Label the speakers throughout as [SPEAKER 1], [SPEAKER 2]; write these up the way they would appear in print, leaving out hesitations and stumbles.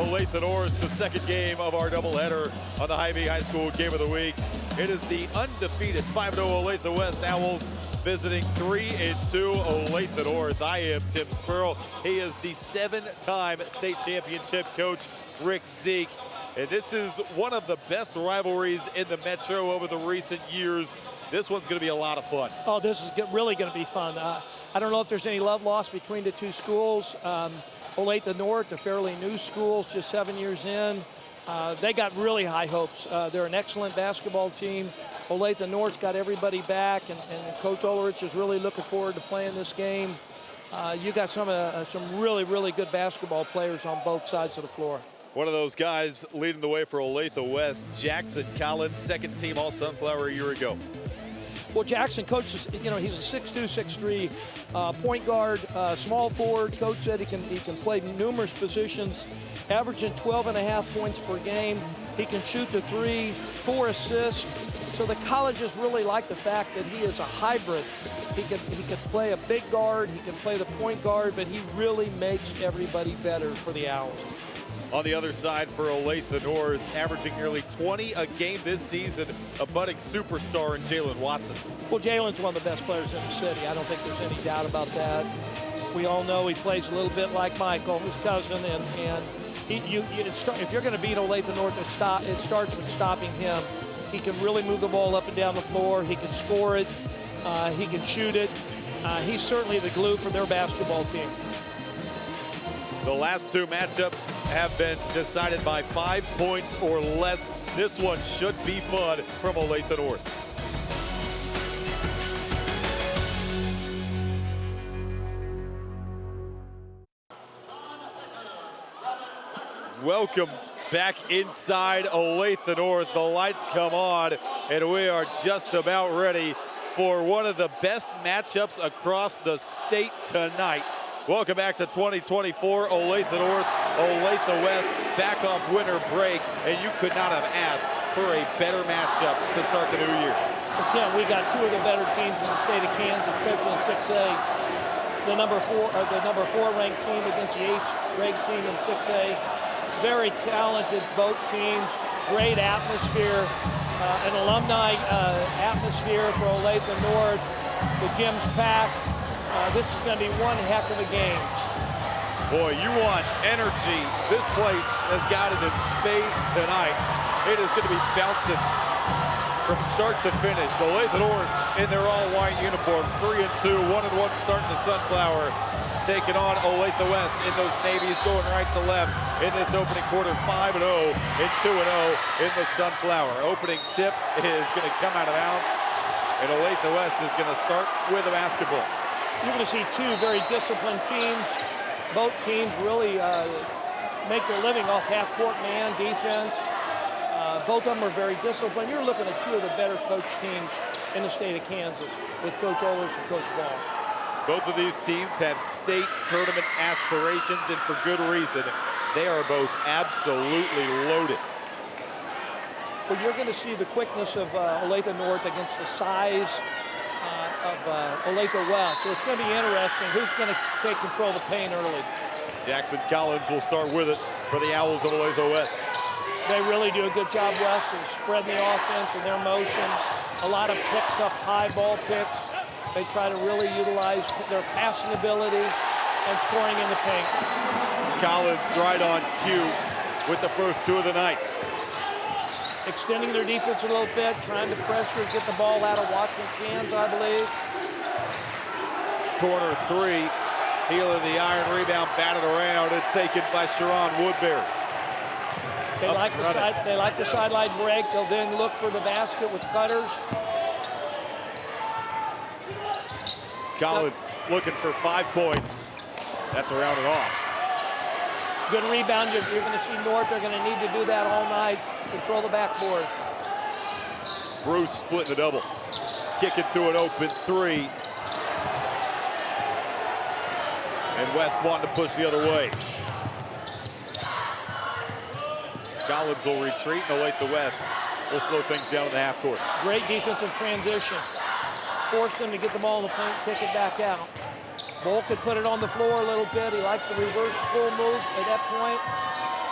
[SPEAKER 1] Olathe North, the second game of our doubleheader on the Hy-Vee High School Game of the Week. It is the undefeated 5-0 Olathe West Owls visiting 3-2 Olathe North. I am Tim Spurl. He is the 7-time state championship coach, Rick Zeke. And this is one of the best rivalries in the Metro over the recent years. This one's going to be a lot of fun.
[SPEAKER 2] Oh, this is really going to be fun. I don't know if there's any love lost between the two schools. Olathe North, a fairly new school, just 7 years in. They got really high hopes. They're an excellent basketball team. Olathe North's got everybody back, and Coach Ulrich is really looking forward to playing this game. You got some really, really good basketball players on both sides of the floor.
[SPEAKER 1] One of those guys leading the way for Olathe West, Jackson Collins, second team All-Sunflower a year ago.
[SPEAKER 2] Well, Jackson coaches, he's a 6'2", 6'3", point guard, small forward. Coach said he can play numerous positions, averaging 12.5 points per game. He can shoot the three, 4 assists. So the colleges really like the fact that he is a hybrid. He can play a big guard, he can play the point guard, but he really makes everybody better for the Owls.
[SPEAKER 1] On the other side for Olathe North, averaging nearly 20 a game this season, a budding superstar in Jalen Watson.
[SPEAKER 2] Well, Jalen's one of the best players in the city. I don't think there's any doubt about that. We all know he plays a little bit like Michael, his cousin, and if you're going to beat Olathe North, it starts with stopping him. He can really move the ball up and down the floor. He can score it. He can shoot it. He's certainly the glue for their basketball team.
[SPEAKER 1] The last two matchups have been decided by 5 points or less. This one should be fun from Olathe North. Welcome back inside Olathe North. The lights come on, and we are just about ready for one of the best matchups across the state tonight. Welcome back to 2024, Olathe North, Olathe West, back off winter break, and you could not have asked for a better matchup to start the new year.
[SPEAKER 2] Well, Tim, we got two of the better teams in the state of Kansas, especially in 6A. The number 4 ranked team against the 8th ranked team in 6A. Very talented both teams, great atmosphere, an alumni atmosphere for Olathe North. The gym's packed. This is going to be one heck of a game.
[SPEAKER 1] Boy, you want energy. This place has got it in spades tonight. It is going to be bouncing from start to finish. Olathe North in their all-white uniform, 3-2, 1-1 starting the Sunflower, taking on Olathe West in those navies, going right to left in this opening quarter, 5-0 and 2-0 in the Sunflower. Opening tip is going to come out of bounds, and Olathe West is going to start with a basketball.
[SPEAKER 2] You're going to see two very disciplined teams. Both teams really make their living off half-court man defense. Both of them are very disciplined. You're looking at two of the better coached teams in the state of Kansas with Coach Ulrich and Coach Ball.
[SPEAKER 1] Both of these teams have state tournament aspirations, and for good reason. They are both absolutely loaded.
[SPEAKER 2] Well, you're going to see the quickness of Olathe North against the size of Olathe West. So it's going to be interesting who's going to take control of the paint early.
[SPEAKER 1] Jackson Collins will start with it for the Owls of Olathe West.
[SPEAKER 2] They really do a good job, West, of spreading the offense and their motion. A lot of picks up, high ball picks. They try to really utilize their passing ability and scoring in the paint.
[SPEAKER 1] Collins right on cue with the first two of the night.
[SPEAKER 2] Extending their defense a little bit, trying to pressure, get the ball out of Watson's hands, I believe.
[SPEAKER 1] Corner three, heel of the iron, rebound batted around and taken by Sharon Woodbury.
[SPEAKER 2] They like the sideline break. They'll then look for the basket with cutters.
[SPEAKER 1] Collins looking for 5 points. That's around and off.
[SPEAKER 2] Good rebound. You're going to see North. They're going to need to do that all night. Control the backboard.
[SPEAKER 1] Bruce split the double. Kicking to an open three. And West wanting to push the other way. Collins will retreat, and Olathe West will slow things down in the half court.
[SPEAKER 2] Great defensive transition. Force them to get the ball in the paint, kick it back out. Bull could put it on the floor a little bit. He likes the reverse pull move at that point.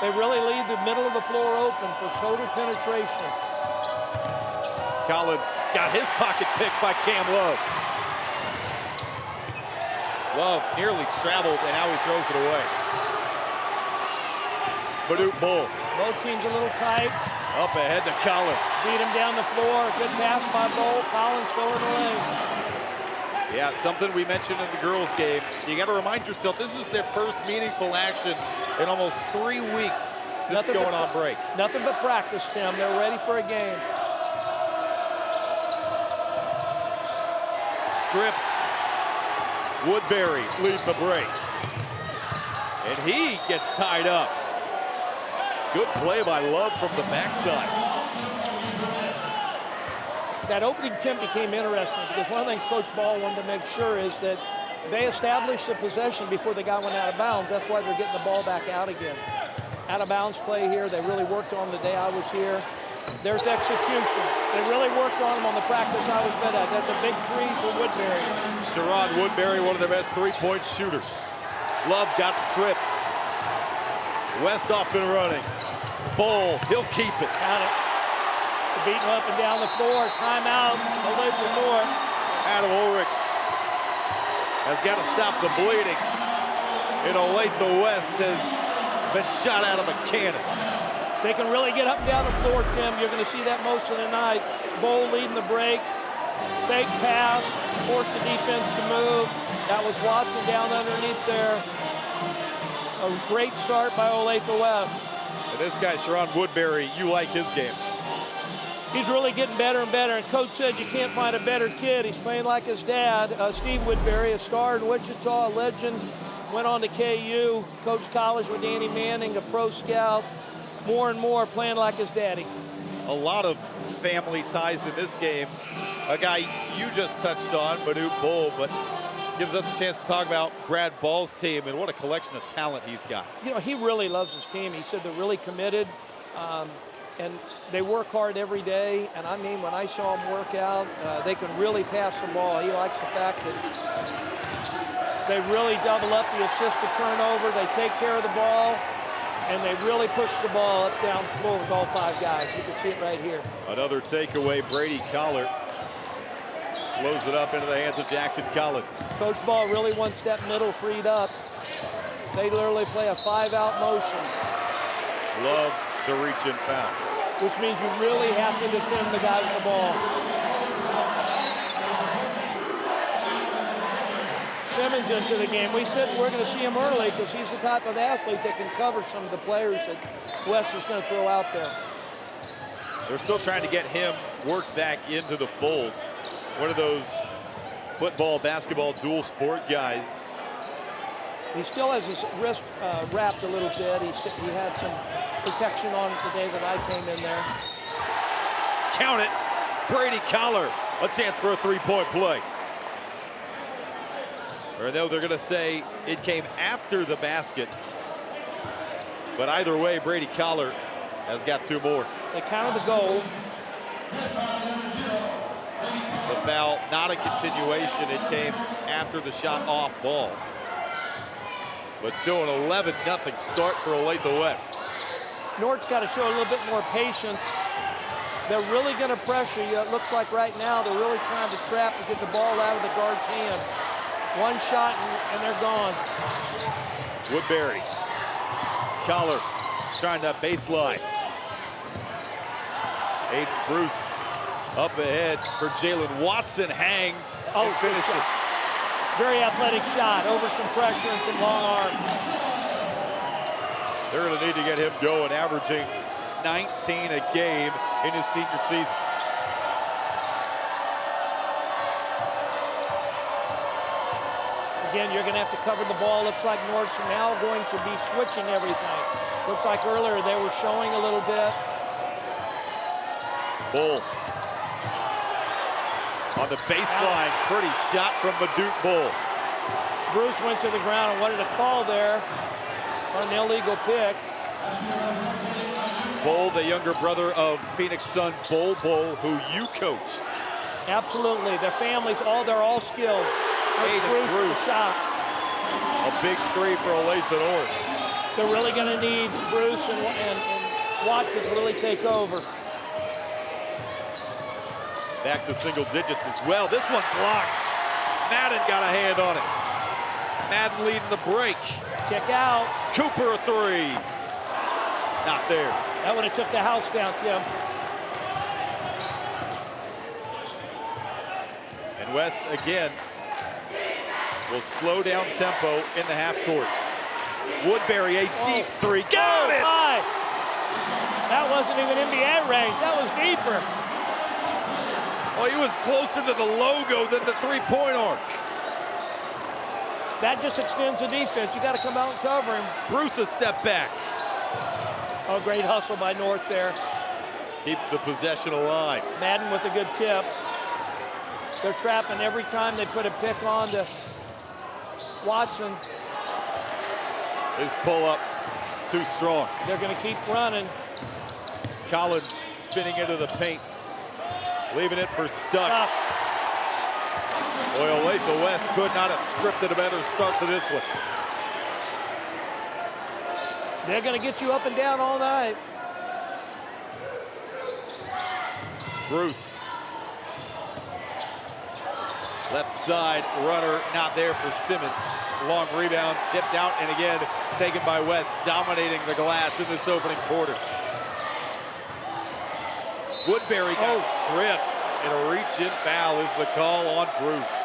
[SPEAKER 2] They really leave the middle of the floor open for total penetration.
[SPEAKER 1] Collins got his pocket picked by Cam Love. Love nearly traveled, and now he throws it away. Baduk Bull.
[SPEAKER 2] Both teams a little tight.
[SPEAKER 1] Up ahead to Collins.
[SPEAKER 2] Beat him down the floor. Good pass by Bull. Collins throwing the lane.
[SPEAKER 1] Yeah, something we mentioned in the girls' game. You got to remind yourself, this is their first meaningful action in almost 3 weeks since going on break.
[SPEAKER 2] Nothing but practice, Tim. They're ready for a game.
[SPEAKER 1] Stripped. Woodbury leads the break. And he gets tied up. Good play by Love from the backside.
[SPEAKER 2] That opening tip became interesting because one of the things Coach Ball wanted to make sure is that they established the possession before the guy went out of bounds. That's why they're getting the ball back out again. Out of bounds play here. They really worked on the day I was here. There's execution. They really worked on him on the practice I was been at. That's a big three for Woodbury.
[SPEAKER 1] Sherrod Woodbury, one of their best three-point shooters. Love got stripped. West off and running. Bull, he'll keep it.
[SPEAKER 2] Got it. Beating up and down the floor. Timeout. Olathe North.
[SPEAKER 1] Adam Ulrich has got to stop the bleeding. And Olathe West has been shot out of a cannon.
[SPEAKER 2] They can really get up and down the floor, Tim. You're going to see that most of the night. Bull leading the break. Fake pass. Forced the defense to move. That was Watson down underneath there. A great start by Olathe West.
[SPEAKER 1] And this guy, Sherrod Woodbury, you like his game.
[SPEAKER 2] He's really getting better and better, and Coach said you can't find a better kid. He's playing like his dad, Steve Woodbury, a star in Wichita, a legend, went on to KU, coached college with Danny Manning, a pro scout, more and more playing like his daddy.
[SPEAKER 1] A lot of family ties in this game. A guy you just touched on, Baduk Bull, but gives us a chance to talk about Brad Ball's team and what a collection of talent he's got.
[SPEAKER 2] You know, he really loves his team. He said they're really committed. And they work hard every day, and I mean, when I saw them work out, they can really pass the ball. He likes the fact that they really double up the assist to turnover. They take care of the ball, and they really push the ball up down the floor with all 5 guys. You can see it right here.
[SPEAKER 1] Another takeaway, Brady Collar slows it up into the hands of Jackson Collins.
[SPEAKER 2] Coach Ball really wants that middle freed up. They literally play a 5-out motion.
[SPEAKER 1] Love the reach and foul.
[SPEAKER 2] Which means you really have to defend the guy with the ball. Simmons into the game. We said we're going to see him early because he's the type of athlete that can cover some of the players that West is going to throw out there.
[SPEAKER 1] They're still trying to get him worked back into the fold. One of those football, basketball, dual sport guys.
[SPEAKER 2] He still has his wrist wrapped a little bit. He had some protection on it the day that I came in there.
[SPEAKER 1] Count it. Brady Collar, a chance for a three-point play. Or no, they're going to say it came after the basket. But either way, Brady Collar has got 2 more.
[SPEAKER 2] They counted the goal.
[SPEAKER 1] The foul, not a continuation. It came after the shot off ball. But still an 11-0 start for Olathe West.
[SPEAKER 2] North's got to show a little bit more patience. They're really going to pressure you. It looks like right now they're really trying to trap to get the ball out of the guard's hand. One shot and they're gone.
[SPEAKER 1] Woodbury. Collar trying to baseline. Aiden Bruce up ahead for Jalen Watson. Hangs and finishes.
[SPEAKER 2] Very athletic shot over some pressure and some long arms.
[SPEAKER 1] They're going to need to get him going, averaging 19 a game in his senior season.
[SPEAKER 2] Again, you're going to have to cover the ball. Looks like North's now going to be switching everything. Looks like earlier they were showing a little bit.
[SPEAKER 1] Bull on the baseline. Pretty shot from Baduk Bull.
[SPEAKER 2] Bruce went to the ground and wanted a call there on an illegal pick.
[SPEAKER 1] Bull, the younger brother of Phoenix Sun Bull, who you coach.
[SPEAKER 2] Absolutely. Their families, they're all skilled.
[SPEAKER 1] Aiden Bruce.
[SPEAKER 2] Shot.
[SPEAKER 1] A big 3 for Olathe North.
[SPEAKER 2] They're really going to need Bruce and Watkins really take over.
[SPEAKER 1] Back to single digits as well. This one blocked. Madden got a hand on it. Madden leading the break.
[SPEAKER 2] Kick out.
[SPEAKER 1] Cooper a three. Not there.
[SPEAKER 2] That would have took the house down, Tim.
[SPEAKER 1] And West again will slow down tempo in the half court. Woodbury a deep three. Got it!
[SPEAKER 2] High. That wasn't even NBA range. That was deeper.
[SPEAKER 1] Oh, he was closer to the logo than the three-point arc.
[SPEAKER 2] That just extends the defense. You got to come out and cover him.
[SPEAKER 1] Bruce a step back.
[SPEAKER 2] Oh, great hustle by North there.
[SPEAKER 1] Keeps the possession alive.
[SPEAKER 2] Madden with a good tip. They're trapping every time they put a pick on to Watson.
[SPEAKER 1] His pull-up too strong.
[SPEAKER 2] They're going to keep running.
[SPEAKER 1] Collins spinning into the paint. Leaving it for Stuck. Olathe West could not have scripted a better start to this one.
[SPEAKER 2] They're going to get you up and down all night.
[SPEAKER 1] Bruce. Left side runner not there for Simmons. Long rebound tipped out and again taken by West, dominating the glass in this opening quarter. Woodbury got stripped, and a reach-in foul is the call on Bruce.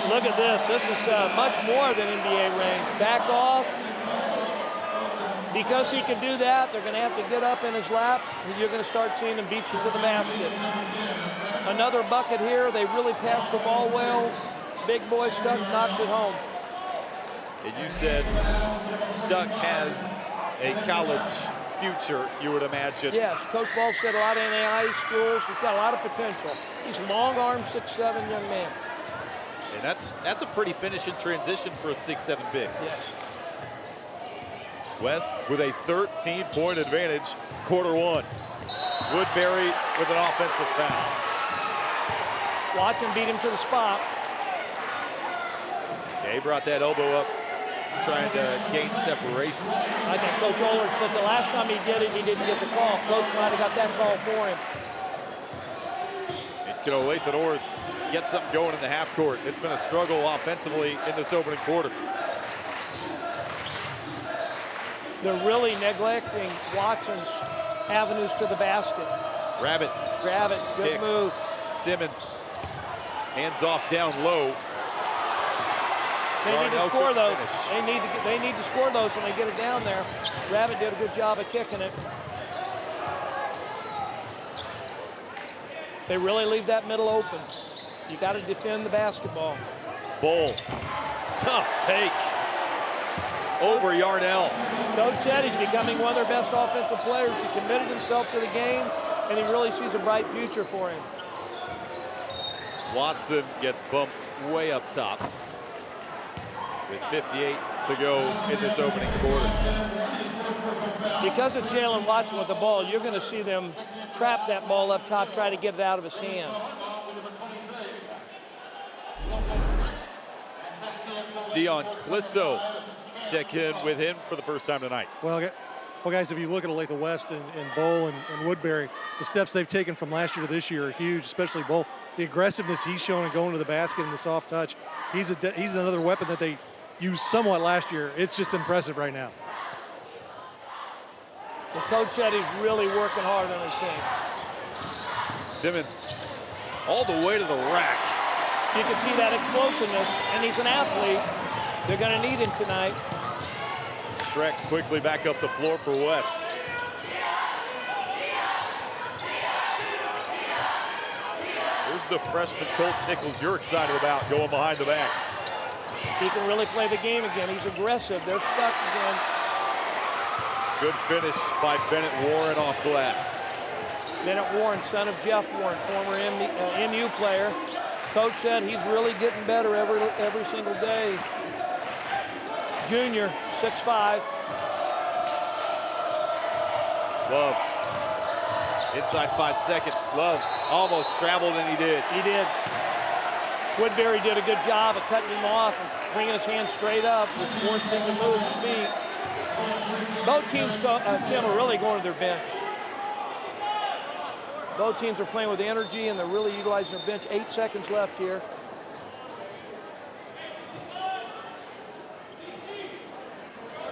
[SPEAKER 2] Look at this. This is much more than NBA range. Back off. Because he can do that, they're going to have to get up in his lap, and you're going to start seeing him beat you to the basket. Another bucket here. They really passed the ball well. Big boy Stuck knocks it home.
[SPEAKER 1] And you said Stuck has a college future, you would imagine.
[SPEAKER 2] Yes, Coach Ball said a lot of NAIA schools. He's got a lot of potential. He's a long-armed 6'7" young man.
[SPEAKER 1] And that's a pretty finish in transition for a 6'7" big.
[SPEAKER 2] Yes.
[SPEAKER 1] West with a 13-point advantage, quarter one. Woodbury with an offensive foul.
[SPEAKER 2] Watson beat him to the spot.
[SPEAKER 1] Yeah, he brought that elbow up, trying to gain separation.
[SPEAKER 2] I think Coach Olathe said the last time he did it, he didn't get the call. Coach might have got that call for him.
[SPEAKER 1] And can Olathe North get something going in the half court? It's been a struggle offensively in this opening quarter.
[SPEAKER 2] They're really neglecting Watson's avenues to the basket.
[SPEAKER 1] Grab it.
[SPEAKER 2] Grab it. Good
[SPEAKER 1] Hicks.
[SPEAKER 2] move.
[SPEAKER 1] Simmons. Hands off down low.
[SPEAKER 2] They need to score those. They need to score those when they get it down there. Rabbit did a good job of kicking it. They really leave that middle open. You got to defend the basketball.
[SPEAKER 1] Bull. Tough take. Over Yarnell.
[SPEAKER 2] Coach said he's becoming one of their best offensive players. He committed himself to the game, and he really sees a bright future for him.
[SPEAKER 1] Watson gets bumped way up top with 58 to go in this opening quarter.
[SPEAKER 2] Because of Jalen Watson with the ball, you're going to see them trap that ball up top, try to get it out of his hand.
[SPEAKER 1] Dion Clisso, check in with him for the first time tonight.
[SPEAKER 3] Well, guys, if you look at Olathe West and Bowl and Woodbury, the steps they've taken from last year to this year are huge, especially Bowl. The aggressiveness he's shown in going to the basket and the soft touch, he's another weapon that they used somewhat last year. It's just impressive right now.
[SPEAKER 2] The coach said he's really working hard on his game.
[SPEAKER 1] Simmons all the way to the rack.
[SPEAKER 2] You can see that explosiveness, and he's an athlete. They're going to need him tonight.
[SPEAKER 1] Shrek quickly back up the floor for West. Here's the freshman Colt Nichols you're excited about going behind the back.
[SPEAKER 2] He can really play the game again. He's aggressive. They're stuck again.
[SPEAKER 1] Good finish by Bennett Warren off glass.
[SPEAKER 2] Bennett Warren, son of Jeff Warren, former MU player. Coach said he's really getting better every single day. Junior, 6'5".
[SPEAKER 1] Love. Inside 5 seconds. Love almost traveled, and he did.
[SPEAKER 2] He did. Woodbury did a good job of cutting him off and bringing his hand straight up, which forced him to move his feet. Both teams, Tim, are really going to their bench. Both teams are playing with energy, and they're really utilizing their bench. 8 seconds left here.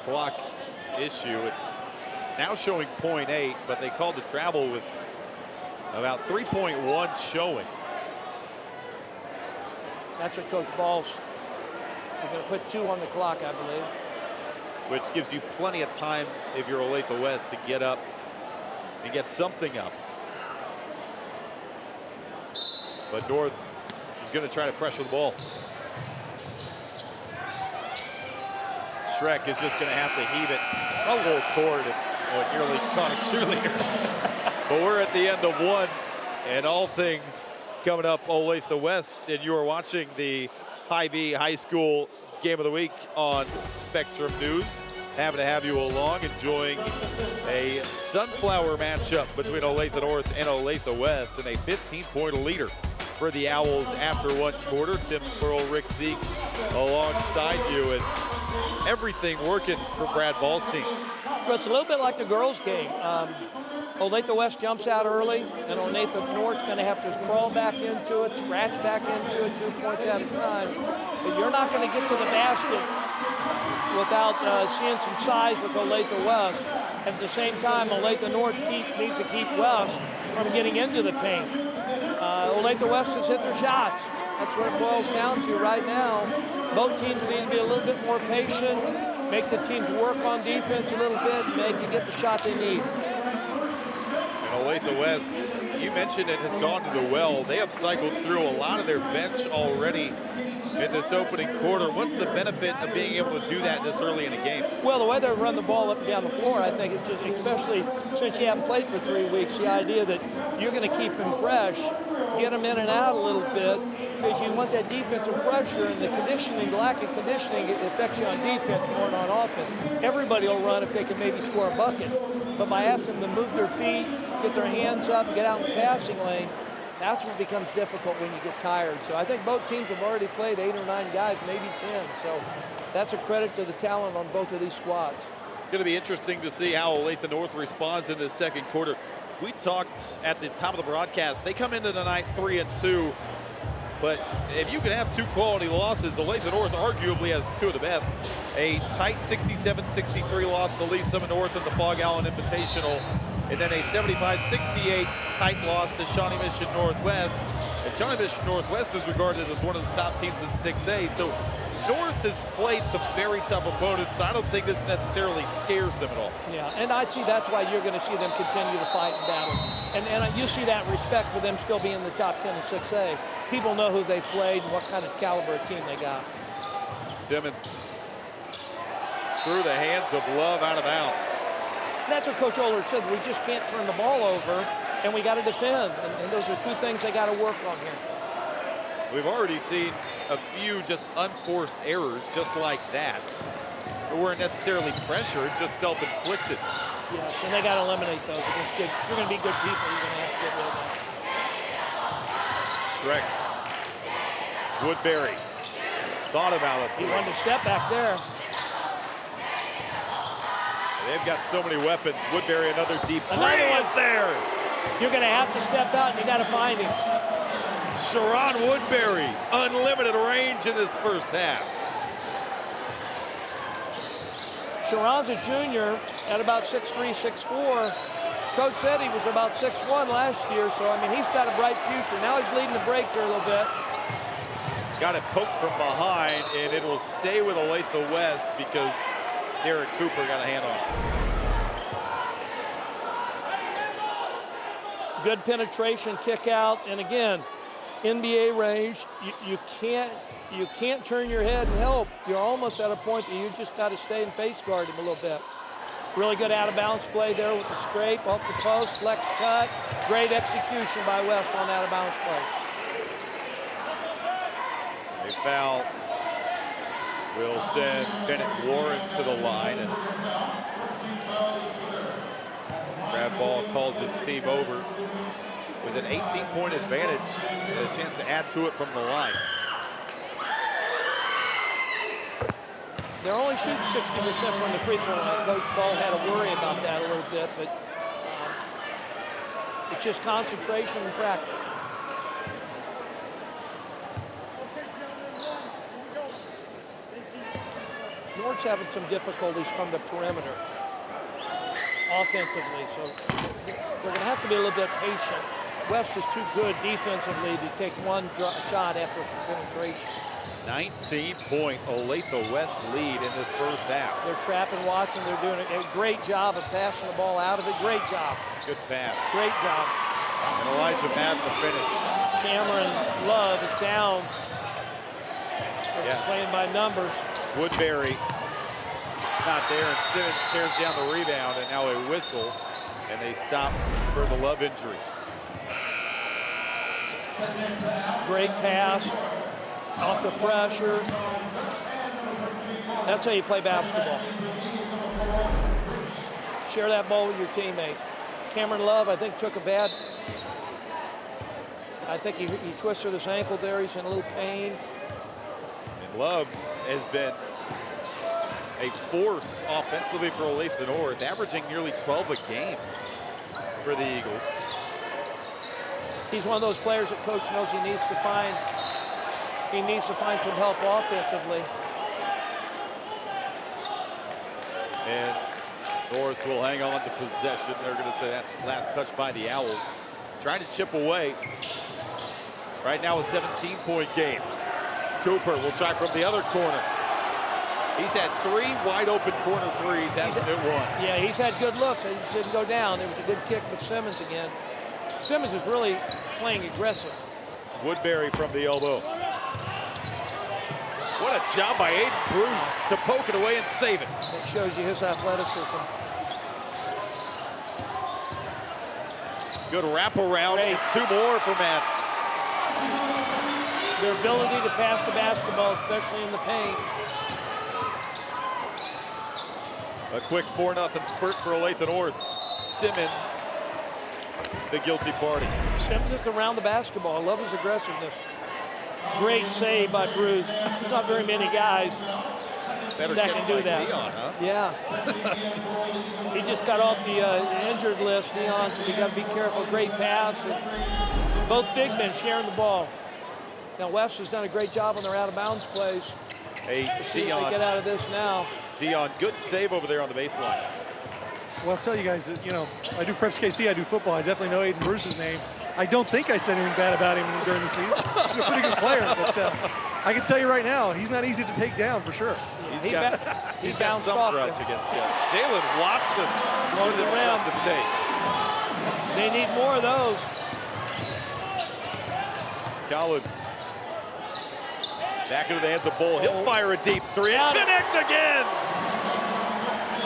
[SPEAKER 1] Clock issue. It's now showing 0.8, but they called the travel with about 3.1 showing.
[SPEAKER 2] That's what Coach Ball's. They're going to put 2 on the clock, I believe.
[SPEAKER 1] Which gives you plenty of time if you're Olathe West to get up and get something up. But North is going to try to pressure the ball. Shrek is just going to have to heave it a little toward it. Oh, nearly caught a cheerleader. But we're at the end of one, and all things coming up Olathe West, and you are watching the Hy-Vee High School Game of the Week on Spectrum News. Happy to have you along, enjoying a sunflower matchup between Olathe North and Olathe West, and a 15-point leader for the Owls after one quarter. Tim Pearl, Rick Zeke alongside you, and everything working for Brad Ball's team.
[SPEAKER 2] Well, it's a little bit like the girls' game. Olathe West jumps out early, and Olathe North's going to have to crawl back into it, scratch back into it 2 points at a time. But you're not going to get to the basket without seeing some size with Olathe West. At the same time, Olathe North needs to keep West from getting into the paint. Olathe West has hit their shots. That's what it boils down to right now. Both teams need to be a little bit more patient, make the teams work on defense a little bit, and make them get the shot they need.
[SPEAKER 1] And Olathe West, you mentioned it has gone to the well. They have cycled through a lot of their bench already in this opening quarter. What's the benefit of being able to do that this early in a game?
[SPEAKER 2] Well, the way they run the ball up and down the floor, I think it's just, especially since you haven't played for 3 weeks, the idea that you're going to keep them fresh, get them in and out a little bit, because you want that defensive pressure, and the conditioning, the lack of conditioning, it affects you on defense more than on offense. Everybody will run if they can maybe score a bucket, but by asking them to move their feet, get their hands up, get out in the passing lane, that's what becomes difficult when you get tired. So I think both teams have already played 8 or 9 guys, maybe 10. So that's a credit to the talent on both of these squads.
[SPEAKER 1] It's going to be interesting to see how Olathe North responds in this second quarter. We talked at the top of the broadcast. They come into the night 3-2. But if you can have 2 quality losses, Olathe North arguably has 2 of the best. A tight 67-63 loss to Lee Summit North in the Fog Allen Invitational, and then a 75-68 tight loss to Shawnee Mission Northwest. And Shawnee Mission Northwest is regarded as one of the top teams in 6A. So North has played some very tough opponents. I don't think this necessarily scares them at all.
[SPEAKER 2] Yeah, and I see that's why you're going to see them continue to fight and battle. And you see that respect for them still being in the top 10 in 6A. People know who they played and what kind of caliber of team they got.
[SPEAKER 1] Simmons through the hands of Love out of bounds.
[SPEAKER 2] That's what Coach Oler said. We just can't turn the ball over, and we got to defend. And those are 2 things they got to work on here.
[SPEAKER 1] We've already seen a few just unforced errors just like that. They weren't necessarily pressured, just self-inflicted.
[SPEAKER 2] Yes, and they got to eliminate those against good. If you're going to be good people, you're going to have to get rid of them.
[SPEAKER 1] Shrek. Woodbury thought about it.
[SPEAKER 2] He wanted to step back there.
[SPEAKER 1] They've got so many weapons. Woodbury, another deep three.
[SPEAKER 2] Another one.
[SPEAKER 1] Is there.
[SPEAKER 2] You're going to have to step out, and you got to find him.
[SPEAKER 1] Sharon Woodbury, unlimited range in this first half.
[SPEAKER 2] Sharon's a junior at about 6'3", 6'4". Coach said he was about 6'1" last year, so, I mean, he's got a bright future. Now he's leading the break here a little bit.
[SPEAKER 1] Got it poked from behind, and it will stay with Olathe West because Derek Cooper got a hand on it.
[SPEAKER 2] Good penetration, kick out, and again, NBA range. You can't turn your head and help. You're almost at a point that you just got to stay and face guard him a little bit. Really good out of bounds play there with the scrape off the post, flex cut. Great execution by West on out of bounds play.
[SPEAKER 1] A foul will send Bennett Warren to the line, and Brad Ball calls his team over with an 18-point advantage and a chance to add to it from the line.
[SPEAKER 2] They're only shooting 60% from the free throw line. Coach Ball had to worry about that a little bit, but it's just concentration and practice. North's having some difficulties from the perimeter offensively, so they're going to have to be a little bit patient. West is too good defensively to take one shot after penetration.
[SPEAKER 1] 19-point Olathe West lead in this first half.
[SPEAKER 2] They're trapping Watson. They're doing a great job of passing the ball out of it. Great job.
[SPEAKER 1] Good pass.
[SPEAKER 2] Great job.
[SPEAKER 1] And Elijah Madden to finish.
[SPEAKER 2] Cameron Love is down. They're playing by numbers.
[SPEAKER 1] Woodbury not there, and Simmons tears down the rebound, and now a whistle, and they stop for the Love injury.
[SPEAKER 2] Great pass. Off the pressure. That's how you play basketball. Share that ball with your teammate. Cameron Love, I think, took a bad. I think he twisted his ankle there. He's in a little pain.
[SPEAKER 1] And Love has been a force offensively for Olathe North, averaging nearly 12 a game for the Eagles.
[SPEAKER 2] He's one of those players that coach knows he needs to find. He needs to find some help offensively.
[SPEAKER 1] And North will hang on to possession. They're going to say that's last touch by the Owls. Trying to chip away. Right now a 17-point game. Cooper will try from the other corner. He's had 3 wide open corner threes, hasn't hit one.
[SPEAKER 2] Yeah, he's had good looks. He just didn't go down. It was a good kick with Simmons again. Simmons is really playing aggressive.
[SPEAKER 1] Woodbury from the elbow. What a job by Aiden Bruce to poke it away and save it.
[SPEAKER 2] That shows you his athleticism.
[SPEAKER 1] Good wraparound.
[SPEAKER 2] Great.
[SPEAKER 1] 2 more for Matt.
[SPEAKER 2] Their ability to pass the basketball, especially in the paint.
[SPEAKER 1] A quick 4-0 spurt for Olathe North. Simmons, the guilty party.
[SPEAKER 2] Simmons is around the basketball. I love his aggressiveness. Great save by Bruce. There's not very many guys
[SPEAKER 1] Better
[SPEAKER 2] that can do
[SPEAKER 1] like
[SPEAKER 2] that.
[SPEAKER 1] Dion, huh?
[SPEAKER 2] Yeah. He just got off the injured list, Dion, so we got to be careful. Great pass. And both big men sharing the ball. Now, West has done a great job on their out-of-bounds plays.
[SPEAKER 1] Hey,
[SPEAKER 2] See if they get out of this now.
[SPEAKER 1] Dion, good save over there on the baseline.
[SPEAKER 3] Well, I'll tell you guys that, you know, I do Preps KC, I do football. I definitely know Aiden Bruce's name. I don't think I said anything bad about him during the season. He's a pretty good player, but I can tell you right now, he's not easy to take down for sure.
[SPEAKER 2] He
[SPEAKER 1] got
[SPEAKER 2] bounced
[SPEAKER 1] some
[SPEAKER 2] off
[SPEAKER 1] grudge
[SPEAKER 2] them.
[SPEAKER 1] against him. Jalen Watson
[SPEAKER 2] Going to the rim.
[SPEAKER 1] impressive take.
[SPEAKER 2] They need more of those.
[SPEAKER 1] Collins back into the hands of Bull. He'll fire a deep 3
[SPEAKER 2] Yeah.
[SPEAKER 1] and connect again.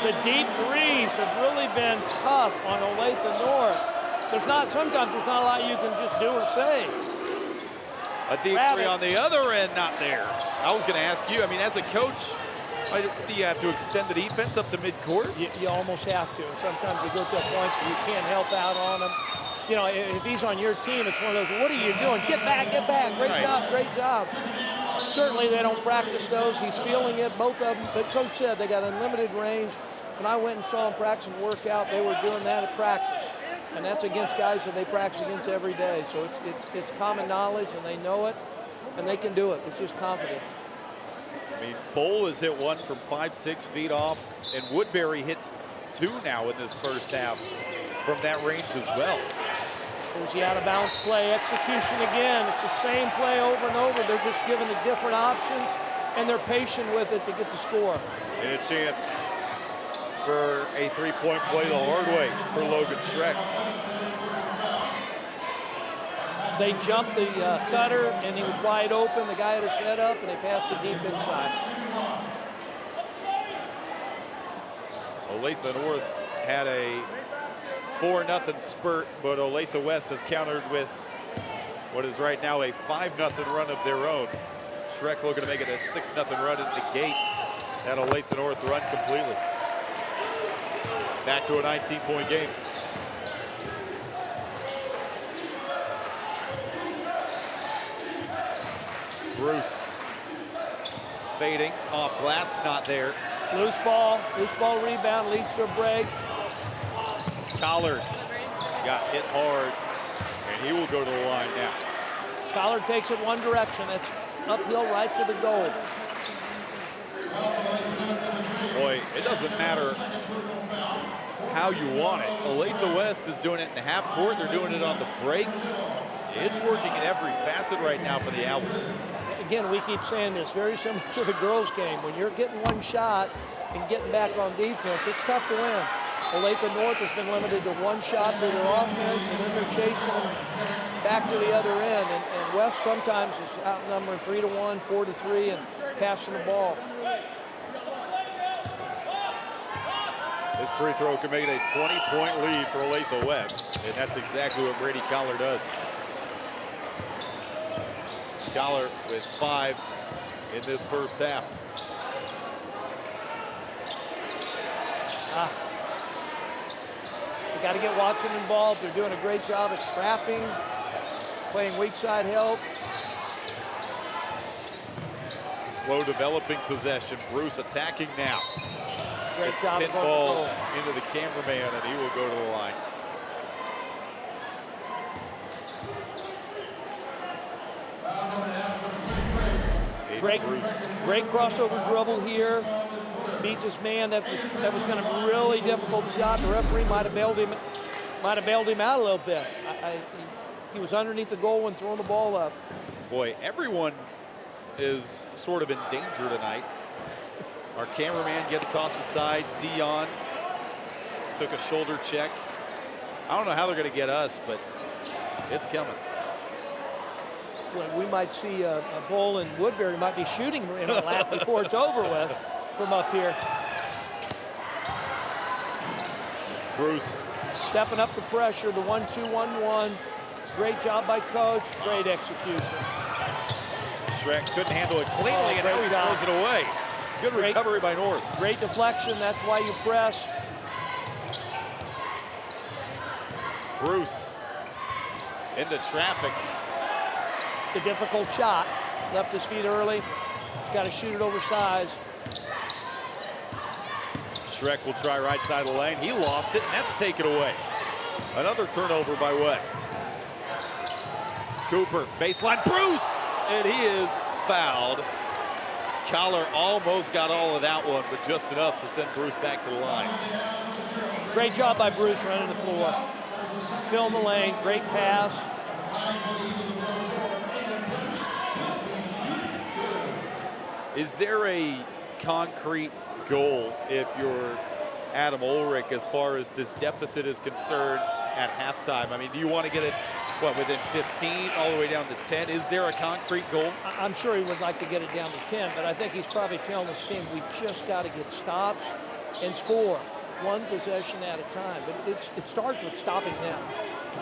[SPEAKER 2] The deep threes have really been tough on Olathe North. Sometimes there's not a lot you can just do or say.
[SPEAKER 1] A deep
[SPEAKER 2] Grab
[SPEAKER 1] 3
[SPEAKER 2] it.
[SPEAKER 1] on the other end, not there. I was going to ask you, I mean, as a coach, do you have to extend the defense up to midcourt?
[SPEAKER 2] You almost have to. Sometimes you go to a point where you can't help out on him. You know, if he's on your team, it's one of those, what are you doing? Get back, get back. Great
[SPEAKER 1] Right.
[SPEAKER 2] job, great job. Certainly they don't practice those. He's feeling it, both of them. But Coach said they got unlimited range. When I went and saw them practice and work out, they were doing that at practice. And that's against guys that they practice against every day. So it's common knowledge, and they know it, and they can do it. It's just confidence.
[SPEAKER 1] I mean, Bull has hit 1 from 5-6 feet off, and Woodbury hits 2 now in this first half from that range as well.
[SPEAKER 2] There's the out-of-bounds play. Execution again. It's the same play over and over. They're just given the different options, and they're patient with it to get the score.
[SPEAKER 1] And a chance for a 3-point play the hard way for Logan Schreck.
[SPEAKER 2] They jumped the cutter, and he was wide open. The guy had his head up, and they passed it deep inside.
[SPEAKER 1] Olathe North had a 4-0 spurt, but Olathe West has countered with what is right now a 5-0 run of their own. Schreck looking to make it a 6-0 run and negate that Olathe North run completely. Back to a 19-point game. Bruce fading off glass, not there.
[SPEAKER 2] Loose ball rebound, leads to a break.
[SPEAKER 1] Collard got hit hard, and he will go to the line now.
[SPEAKER 2] Collard takes it one direction. That's uphill right to the goal.
[SPEAKER 1] Boy, it doesn't matter how you want it. Olathe West is doing it in the half court. They're doing it on the break. It's working in every facet right now for the Owls.
[SPEAKER 2] Again, we keep saying this, very similar to the girls' game. When you're getting one shot and getting back on defense, it's tough to win. Olathe North has been limited to one shot through their offense, and then they're chasing them back to the other end. And West sometimes is outnumbering 3-1, 4-3, and passing the ball.
[SPEAKER 1] This free throw can make it a 20-point lead for Olathe West, and that's exactly what Brady Collard does. Collard with 5 in this first half.
[SPEAKER 2] You got to get Watson involved. They're doing a great job of trapping, playing weak side help.
[SPEAKER 1] Slow developing possession. Bruce attacking now.
[SPEAKER 2] Great job.
[SPEAKER 1] Pinball into the cameraman, and he will go to the line.
[SPEAKER 2] Great crossover dribble here. Beats his man. That was going to be a really difficult shot. The referee might have bailed him out a little bit. He was underneath the goal and throwing the ball up.
[SPEAKER 1] Boy, everyone is sort of in danger tonight. Our cameraman gets tossed aside. Dion took a shoulder check. I don't know how they're going to get us, but it's coming.
[SPEAKER 2] Well, we might see a Bull and Woodbury might be shooting in a lap before it's over with from up here.
[SPEAKER 1] Bruce
[SPEAKER 2] stepping up the pressure, the 1-2-1-1. Great job by coach, great execution.
[SPEAKER 1] Schreck couldn't handle it cleanly, and now he throws it away. Good recovery by North.
[SPEAKER 2] Great deflection, that's why you press.
[SPEAKER 1] Bruce into traffic.
[SPEAKER 2] It's a difficult shot. Left his feet early. He's got to shoot it oversized.
[SPEAKER 1] Schreck will try right side of the lane. He lost it, and that's taken away. Another turnover by West. Cooper, baseline, Bruce! And he is fouled. Collar almost got all of that one, but just enough to send Bruce back to the line.
[SPEAKER 2] Great job by Bruce running the floor. Filling the lane, great pass.
[SPEAKER 1] Is there a concrete goal if you're Adam Ulrich as far as this deficit is concerned at halftime? I mean, do you want to get it, what, within 15, all the way down to 10? Is there a concrete goal?
[SPEAKER 2] I'm sure he would like to get it down to 10, but I think he's probably telling his team, we just got to get stops and score one possession at a time. But it starts with stopping them.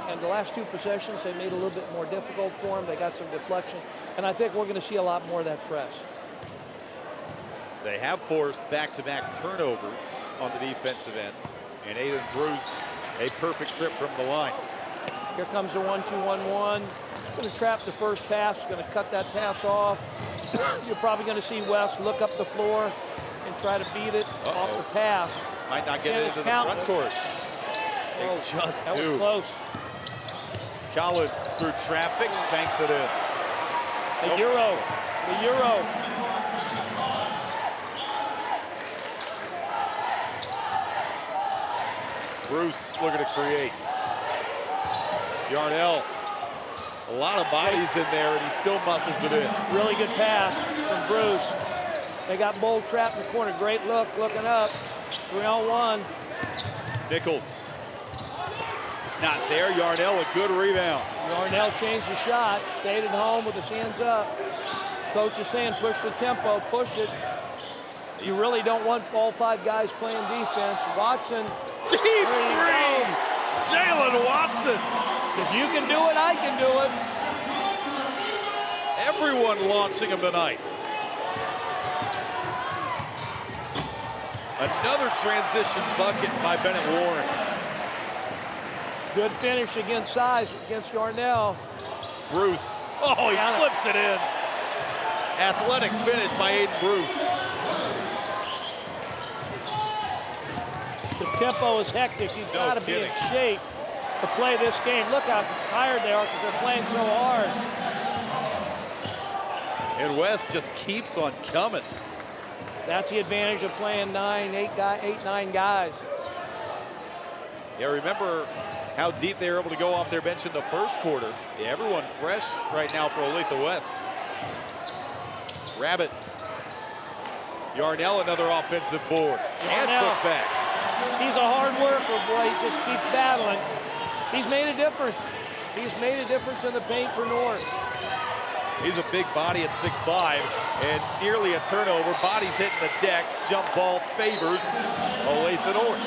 [SPEAKER 2] And the last two possessions, they made it a little bit more difficult for them. They got some deflection. And I think we're going to see a lot more of that press.
[SPEAKER 1] They have forced back-to-back turnovers on the defensive end. And Aiden Bruce, a perfect trip from the line.
[SPEAKER 2] Here comes the 1-2-1-1. He's going to trap the first pass. He's going to cut that pass off. You're probably going to see West look up the floor and try to beat it off the pass.
[SPEAKER 1] Might not get it into the front court.
[SPEAKER 2] They
[SPEAKER 1] just
[SPEAKER 2] that
[SPEAKER 1] do.
[SPEAKER 2] was close.
[SPEAKER 1] Collins through traffic, banks it in.
[SPEAKER 2] The Euro.
[SPEAKER 1] Bruce looking to create. Yarnell, a lot of bodies in there, and he still muscles it in.
[SPEAKER 2] Really good pass from Bruce. They got Bull trapped in the corner. Great look, looking up. 3-on-1.
[SPEAKER 1] Nichols. Not there. Yarnell with good rebounds.
[SPEAKER 2] Yarnell changed the shot. Stayed at home with his hands up. Coach is saying push the tempo, push it. You really don't want all 5 guys playing defense. Watson.
[SPEAKER 1] Deep three! Jalen Watson.
[SPEAKER 2] If you can do it, I can do it.
[SPEAKER 1] Everyone launching him tonight. Another transition bucket by Bennett Warren.
[SPEAKER 2] Good finish against size against Yarnell.
[SPEAKER 1] Bruce. Oh, he flips it in. athletic finish by Aiden Bruce.
[SPEAKER 2] The tempo is hectic. You've got to be in shape to play this game. Look how tired they are because they're playing so hard.
[SPEAKER 1] And West just keeps on coming.
[SPEAKER 2] That's the advantage of playing 9 guys.
[SPEAKER 1] Yeah, remember how deep they were able to go off their bench in the first quarter. Yeah, everyone fresh right now for Olathe West. Rabbit. Yarnell, another offensive board. And put back.
[SPEAKER 2] He's a hard worker, boy. He just keeps battling. He's made a difference. He's made a difference in the paint for North.
[SPEAKER 1] He's a big body at 6'5", and nearly a turnover. Body's hitting the deck. Jump ball favors Olathe North.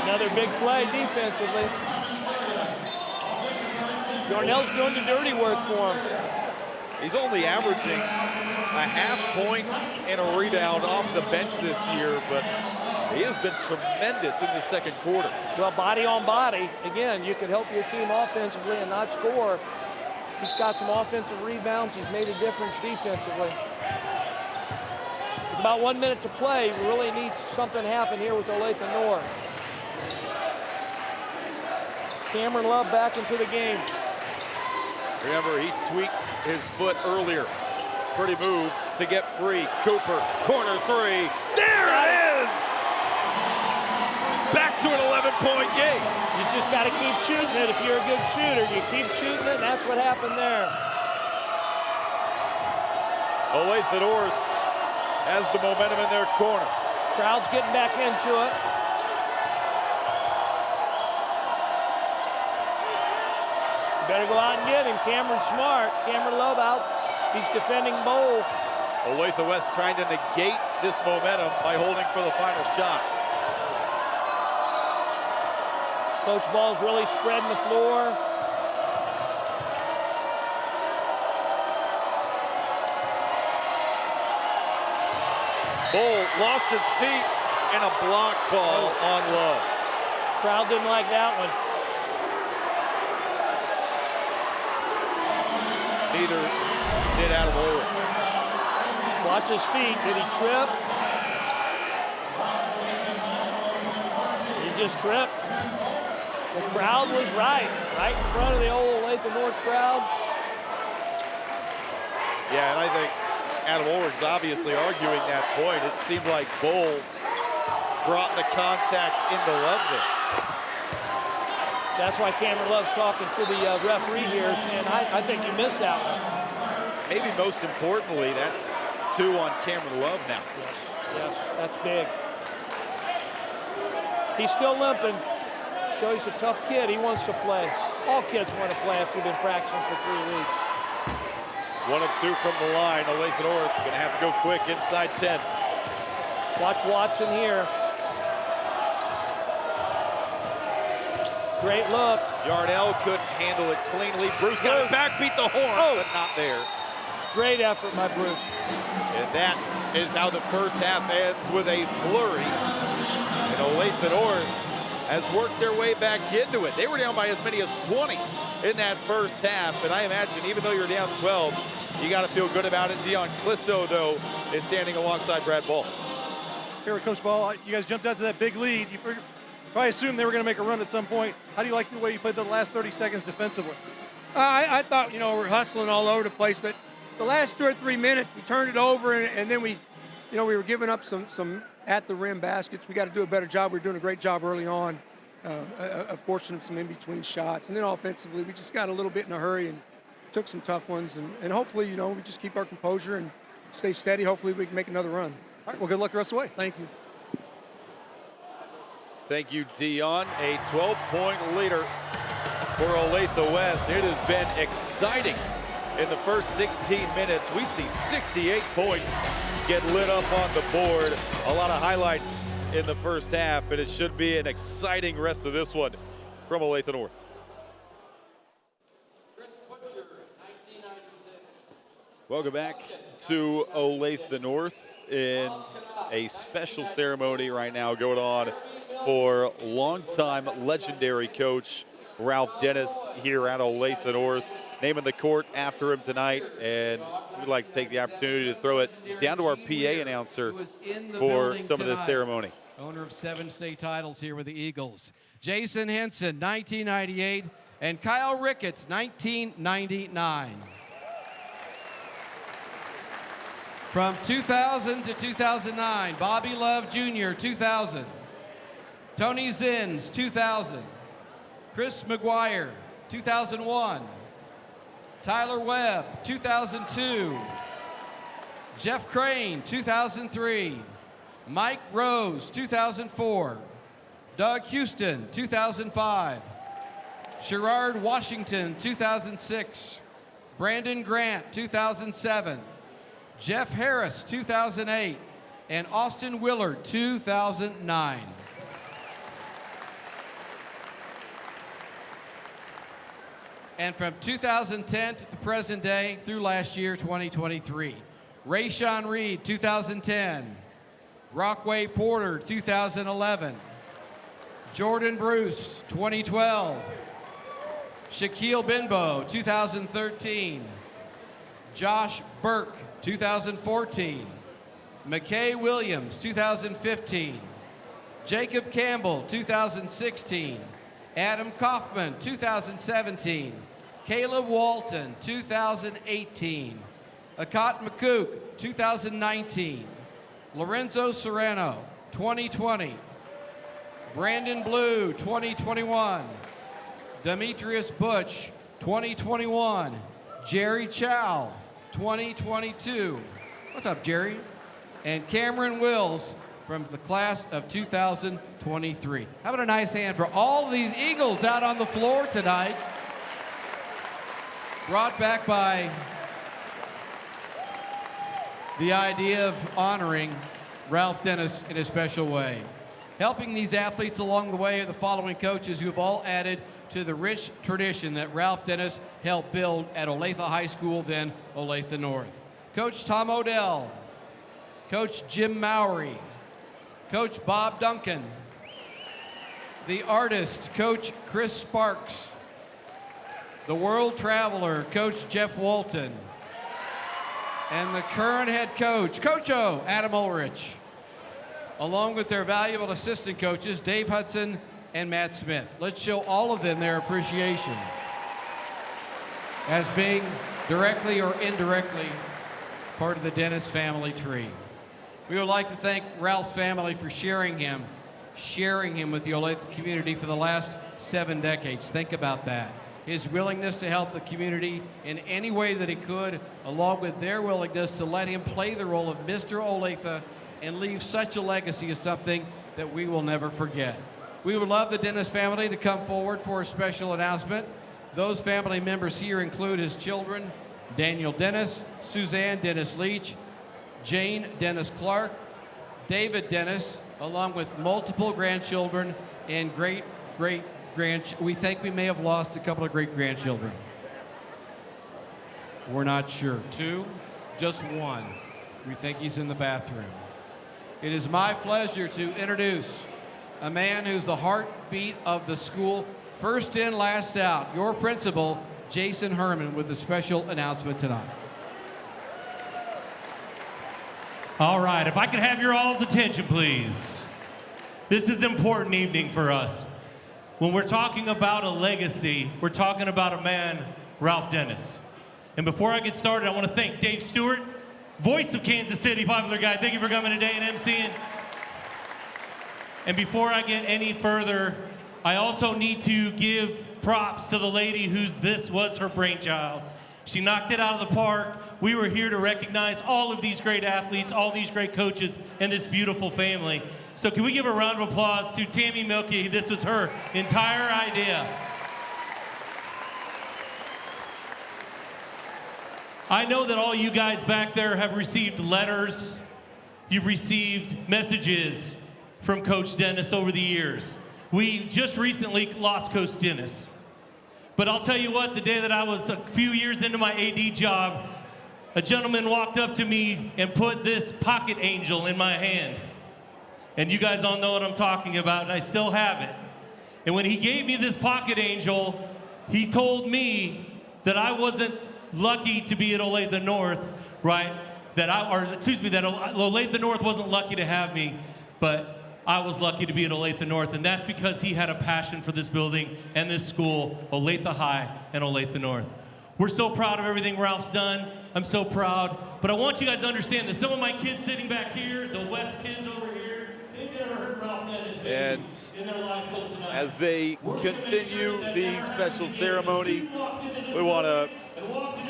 [SPEAKER 2] Another big play defensively. Yarnell's doing the dirty work for him.
[SPEAKER 1] He's only averaging a half point and a rebound off the bench this year, but he has been tremendous in the second quarter.
[SPEAKER 2] Well, body on body. Again, you can help your team offensively and not score. He's got some offensive rebounds. He's made a difference defensively. With about 1 minute to play, we really need something to happen here with Olathe North. Cameron Love back into the game.
[SPEAKER 1] Remember, he tweaked his foot earlier. Pretty move to get free. Cooper, corner three. There it is! Back to an 11-point game.
[SPEAKER 2] You just got to keep shooting it if you're a good shooter. You keep shooting it, and that's what happened there.
[SPEAKER 1] Olathe North has the momentum in their corner.
[SPEAKER 2] Crowd's getting back into it. You better go out and get him. Cameron Smart. Cameron Love out. He's defending Bowl.
[SPEAKER 1] Olathe West trying to negate this momentum by holding for the final shot.
[SPEAKER 2] Coach Ball's really spreading the floor.
[SPEAKER 1] Bull lost his feet and a block ball on Love.
[SPEAKER 2] Crowd didn't like that one.
[SPEAKER 1] Neither did Adam Ulrich.
[SPEAKER 2] Watch his feet. Did he trip? He just tripped. The crowd was right in front of the old Olathe North crowd.
[SPEAKER 1] Yeah, and I think Adam Ulrich's obviously arguing that point. It seemed like Bull brought the contact into Love there.
[SPEAKER 2] That's why Cameron Love's talking to the referee here, saying, I think you missed that one.
[SPEAKER 1] Maybe most importantly, that's 2 on Cameron Love now.
[SPEAKER 2] Yes, that's big. He's still limping. Shows he's a tough kid. He wants to play. All kids want to play after they've been practicing for 3 weeks.
[SPEAKER 1] 1 of 2 from the line. Olathe North gonna have to go quick inside 10.
[SPEAKER 2] Watch Watson here. Great look.
[SPEAKER 1] Yarnell couldn't handle it cleanly. Bruce got it back, beat the horn, but not there.
[SPEAKER 2] Great effort by Bruce.
[SPEAKER 1] And that is how the first half ends, with a flurry. And Olathe North has worked their way back into it. They were down by as many as 20 in that first half, and I imagine even though you're down 12, you got to feel good about it. Dion Clisso, though, is standing alongside Brad Ball.
[SPEAKER 3] Here with Coach Ball, you guys jumped out to that big lead. You probably assumed they were going to make a run at some point. How do you like the way you played the last 30 seconds defensively?
[SPEAKER 4] I thought, we're hustling all over the place, but the last 2 or 3 minutes, we turned it over, and then we were giving up some at the rim baskets. We got to do a better job. We were doing a great job early on, fortunate some in-between shots. And then offensively, we just got a little bit in a hurry and took some tough ones. And hopefully, we just keep our composure and stay steady. Hopefully, we can make another run.
[SPEAKER 3] All right, well, good luck the rest of the way.
[SPEAKER 4] Thank you.
[SPEAKER 1] Thank you, Dion. A 12-point leader for Olathe West. It has been exciting. In the first 16 minutes, we see 68 points get lit up on the board. A lot of highlights in the first half, and it should be an exciting rest of this one from Olathe North. Welcome back to Olathe North, and a special ceremony right now going on for longtime legendary coach Ralph Dennis here at Olathe North, naming the court after him tonight. And we'd like to take the opportunity to throw it down to our PA announcer for some of this ceremony.
[SPEAKER 5] Owner of 7 state titles here with the Eagles. Jason Henson, 1998, and Kyle Ricketts, 1999. From 2000 to 2009, Bobby Love Jr., 2000. Tony Zins, 2000. Chris McGuire, 2001. Tyler Webb, 2002. Jeff Crane, 2003. Mike Rose, 2004. Doug Houston, 2005. Sherrard Washington, 2006. Brandon Grant, 2007. Jeff Harris, 2008. And Austin Willard, 2009. And from 2010 to the present day through last year, 2023. Rayshawn Reed, 2010. Rockway Porter, 2011. Jordan Bruce, 2012. Shaquille Binbo, 2013. Josh Burke, 2014. McKay Williams, 2015. Jacob Campbell, 2016. Adam Kaufman, 2017. Caleb Walton, 2018. Akat McCook, 2019. Lorenzo Serrano, 2020. Brandon Blue, 2021. Demetrius Butch, 2021. Jerry Chow, 2022. What's up, Jerry? And Cameron Wills from the class of 2023. How about a nice hand for all of these Eagles out on the floor tonight? Brought back by the idea of honoring Ralph Dennis in a special way. Helping these athletes along the way are the following coaches who have all added to the rich tradition that Ralph Dennis helped build at Olathe High School, then Olathe North. Coach Tom Odell, Coach Jim Mowry, Coach Bob Duncan, the artist, Coach Chris Sparks, the world traveler, Coach Jeff Walton, and the current head coach, Coach O, Adam Ulrich, along with their valuable assistant coaches, Dave Hudson and Matt Smith. Let's show all of them their appreciation as being directly or indirectly part of the Dennis family tree. We would like to thank Ralph's family for sharing him with the Olathe community for the last 7 decades. Think about that. His willingness to help the community in any way that he could, along with their willingness to let him play the role of Mr. Olathe and leave such a legacy is something that we will never forget. We would love the Dennis family to come forward for a special announcement. Those family members here include his children, Daniel Dennis, Suzanne Dennis Leach, Jane Dennis Clark, David Dennis, along with multiple grandchildren and great-great-grandchildren. We think we may have lost a couple of great-grandchildren. We're not sure. 2? Just 1. We think he's in the bathroom. It is my pleasure to introduce a man who's the heartbeat of the school, first in, last out, your principal, Jason Herman, with a special announcement tonight.
[SPEAKER 6] All right, if I could have your all's attention, please. This is an important evening for us. When we're talking about a legacy, we're talking about a man, Ralph Dennis. And before I get started, I want to thank Dave Stewart, voice of Kansas City, popular guy. Thank you for coming today and emceeing. And before I get any further, I also need to give props to the lady this was her brainchild. She knocked it out of the park. We were here to recognize all of these great athletes, all these great coaches, and this beautiful family. So can we give a round of applause to Tammy Milkey? This was her entire idea. I know that all you guys back there have received letters. You've received messages from Coach Dennis over the years. We just recently lost Coach Dennis. But I'll tell you what, the day that I was a few years into my AD job, a gentleman walked up to me and put this pocket angel in my hand. And you guys all know what I'm talking about, and I still have it. And when he gave me this pocket angel, he told me that I wasn't lucky to be at Olathe North, right? That Olathe North wasn't lucky to have me, but I was lucky to be at Olathe North, and that's because he had a passion for this building and this school, Olathe High and Olathe North. We're so proud of everything Ralph's done. I'm so proud. But I want you guys to understand that some of my kids sitting back here, the West kids over here, they've never heard Ralph Dennis in their lives till tonight.
[SPEAKER 1] As they continue the special ceremony, we want to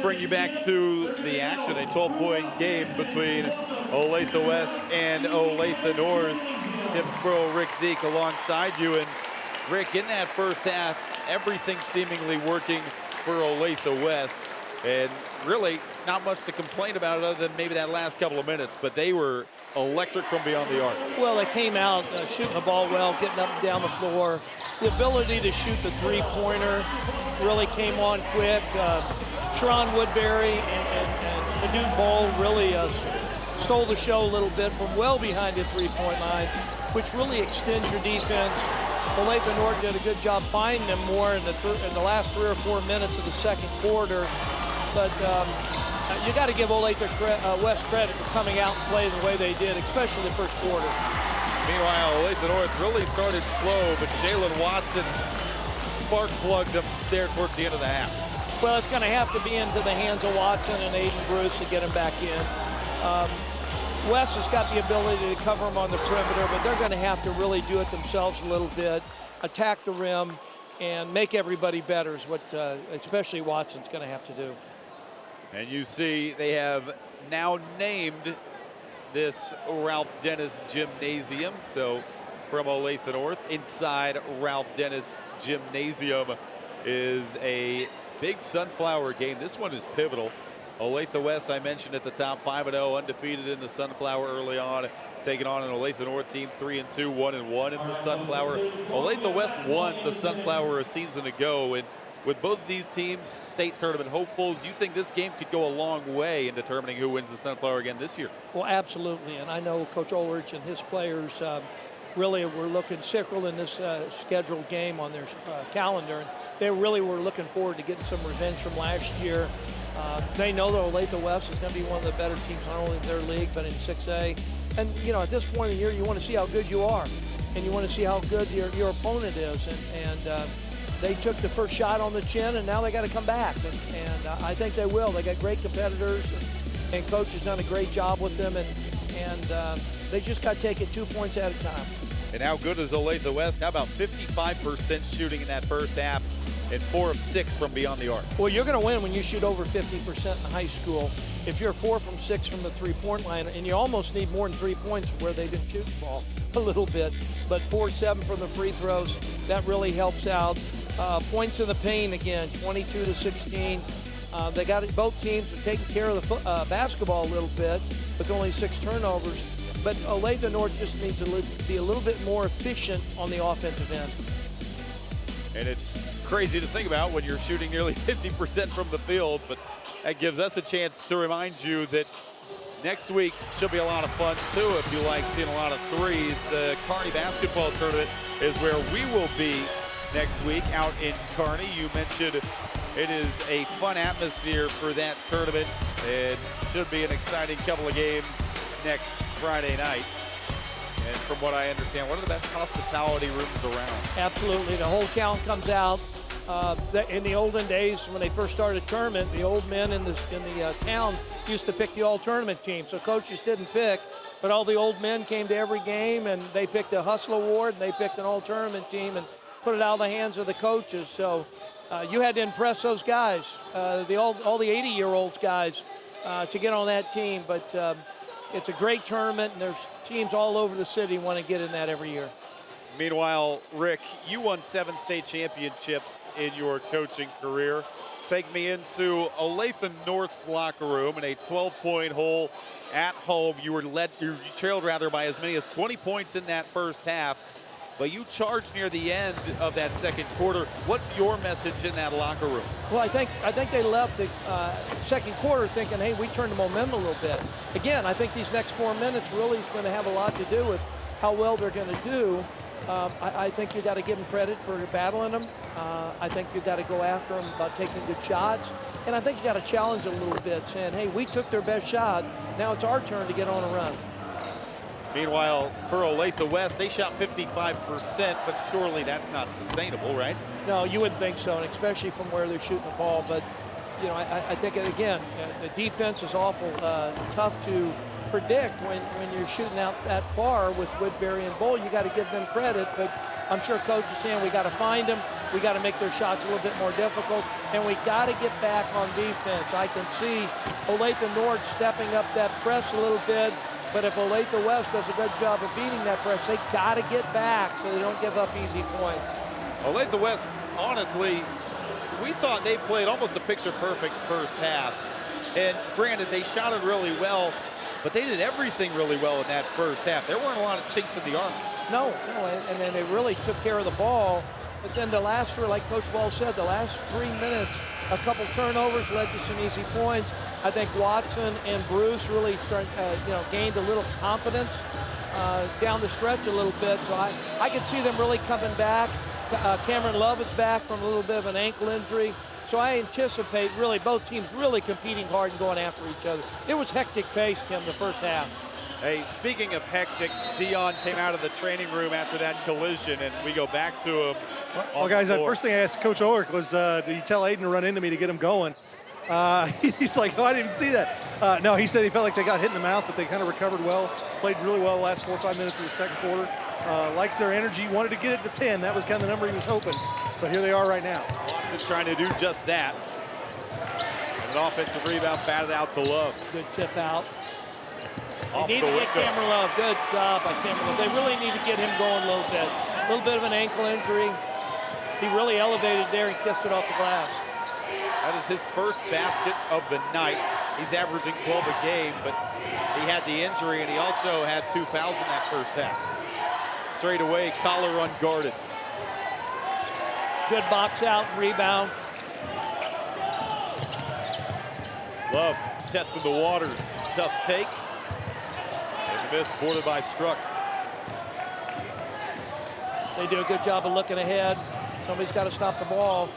[SPEAKER 1] bring you back to the action. A 12-point game between Olathe West and Olathe North. Tim Sproul, Rick Zeke alongside you. And Rick, in that first half, everything seemingly working for Olathe West. And really not much to complain about other than maybe that last couple of minutes, but they were electric from beyond the arc.
[SPEAKER 2] Well, they came out shooting the ball well, getting up and down the floor. The ability to shoot the three-pointer really came on quick. Sharon Woodbury and the dude Ball really stole the show a little bit from well behind the three-point line, which really extends your defense. Olathe North did a good job finding them more in the last 3 or 4 minutes of the second quarter. But you got to give Olathe West credit for coming out and playing the way they did, especially the first quarter.
[SPEAKER 1] Meanwhile, Olathe North really started slow, but Jalen Watson spark plugged them there towards the end of the half.
[SPEAKER 2] Well, it's going to have to be into the hands of Watson and Aiden Bruce to get him back in. West has got the ability to cover them on the perimeter, but they're going to have to really do it themselves a little bit, attack the rim, and make everybody better is what especially Watson's going to have to do.
[SPEAKER 1] And you see they have now named this Ralph Dennis Gymnasium. So from Olathe North, inside Ralph Dennis Gymnasium is a big Sunflower game. This one is pivotal. Olathe West, I mentioned at the top, 5-0, undefeated in the Sunflower early on, taking on an Olathe North team, 3-2, 1-1 in the Sunflower. Olathe West won the Sunflower a season ago, and with both of these teams state tournament hopefuls, do you think this game could go a long way in determining who wins the Sunflower again this year?
[SPEAKER 2] Well, absolutely, and I know Coach Ulrich and his players really were looking sickle in this scheduled game on their calendar, and they really were looking forward to getting some revenge from last year. They know that Olathe West is going to be one of the better teams, not only in their league, but in 6A. And, you know, at this point of the year, you want to see how good you are, and you want to see how good your opponent is. And they took the first shot on the chin, and now they got to come back. And I think they will. They got great competitors, and Coach has done a great job with them, and they just got to take it 2 points at a time.
[SPEAKER 1] And how good is Olathe West? How about 55% shooting in that first half and 4 of 6 from beyond the arc?
[SPEAKER 2] Well, you're going to win when you shoot over 50% in high school. If you're 4 from 6 from the three-point line, and you almost need more than 3 points where they've been shooting the ball a little bit, but 4-7 from the free throws, that really helps out. Points in the paint again, 22-16. They got it. Both teams are taking care of the basketball a little bit, with only 6 turnovers. But Olathe North just needs to be a little bit more efficient on the offensive end.
[SPEAKER 1] And it's crazy to think about when you're shooting nearly 50% from the field, but that gives us a chance to remind you that next week should be a lot of fun too if you like seeing a lot of threes. The Kearney basketball tournament is where we will be next week out in Kearney. You mentioned it is a fun atmosphere for that tournament. It should be an exciting couple of games next Friday night. And from what I understand, one of the best hospitality rooms around.
[SPEAKER 2] Absolutely. The whole town comes out. In the olden days, when they first started a tournament, the old men in the town used to pick the all-tournament team. So coaches didn't pick, but all the old men came to every game, and they picked a Hustle Award, and they picked an all-tournament team and put it out of the hands of the coaches. So you had to impress those guys, all the 80-year-olds guys, to get on that team. But it's a great tournament, and there's teams all over the city want to get in that every year.
[SPEAKER 1] Meanwhile, Rick, you won 7 state championships in your coaching career. Take me into Olathe North's locker room in a 12-point hole at home. You trailed by as many as 20 points in that first half, but you charged near the end of that second quarter. What's your message in that locker room?
[SPEAKER 2] Well, I think they left the second quarter thinking, hey, we turned the momentum a little bit. Again, I think these next 4 minutes really is going to have a lot to do with how well they're going to do. I think you got to give them credit for battling them. I think you got to go after them about taking good shots. And I think you got to challenge them a little bit, saying, hey, we took their best shot. Now it's our turn to get on a run.
[SPEAKER 1] Meanwhile, for Olathe West, they shot 55%, but surely that's not sustainable, right?
[SPEAKER 2] No, you wouldn't think so, and especially from where they're shooting the ball. But, you know, I think, again, the defense is awful tough to predict when you're shooting out that far with Woodbury and Bull. You got to give them credit, but I'm sure Coach is saying we got to find them. We got to make their shots a little bit more difficult, and we got to get back on defense. I can see Olathe North stepping up that press a little bit. But if Olathe West does a good job of beating that press, they got to get back so they don't give up easy points.
[SPEAKER 1] Olathe West, honestly, we thought they played almost a picture-perfect first half. And granted, they shot it really well, but they did everything really well in that first half. There weren't a lot of chinks in the armor.
[SPEAKER 2] No, and then they really took care of the ball. But then the last, like Coach Ball said, the last 3 minutes, a couple turnovers led to some easy points. I think Watson and Bruce really gained a little confidence down the stretch a little bit. So I could see them really coming back. Cameron Love is back from a little bit of an ankle injury. So I anticipate really both teams really competing hard and going after each other. It was hectic pace, Tim, the first half.
[SPEAKER 1] Hey, speaking of hectic, Dion came out of the training room after that collision, and we go back to him.
[SPEAKER 3] Well, guys, the first thing I asked Coach Ulrich was, did he tell Aiden to run into me to get him going? He's like, oh, I didn't see that. No, he said he felt like they got hit in the mouth, but they kind of recovered well, played really well the last 4 or 5 minutes of the second quarter. Likes their energy, wanted to get it to 10. That was kind of the number he was hoping, but here they are right now.
[SPEAKER 1] Watson trying to do just that. And an offensive rebound batted out to Love.
[SPEAKER 2] Good tip out.
[SPEAKER 1] Off
[SPEAKER 2] They need to get Cameron Love. Good job by Cameron Love. They really need to get him going a little bit. A little bit of an ankle injury. He really elevated there and kissed it off the glass.
[SPEAKER 1] That is his first basket of the night. He's averaging 12 a game, but he had the injury, and he also had 2 fouls in that first half. Straight away, Collar unguarded.
[SPEAKER 2] Good box out, rebound.
[SPEAKER 1] Love testing the waters. Tough take. And miss, boarded by Struck.
[SPEAKER 2] They do a good job of looking ahead. Somebody's got to stop the ball.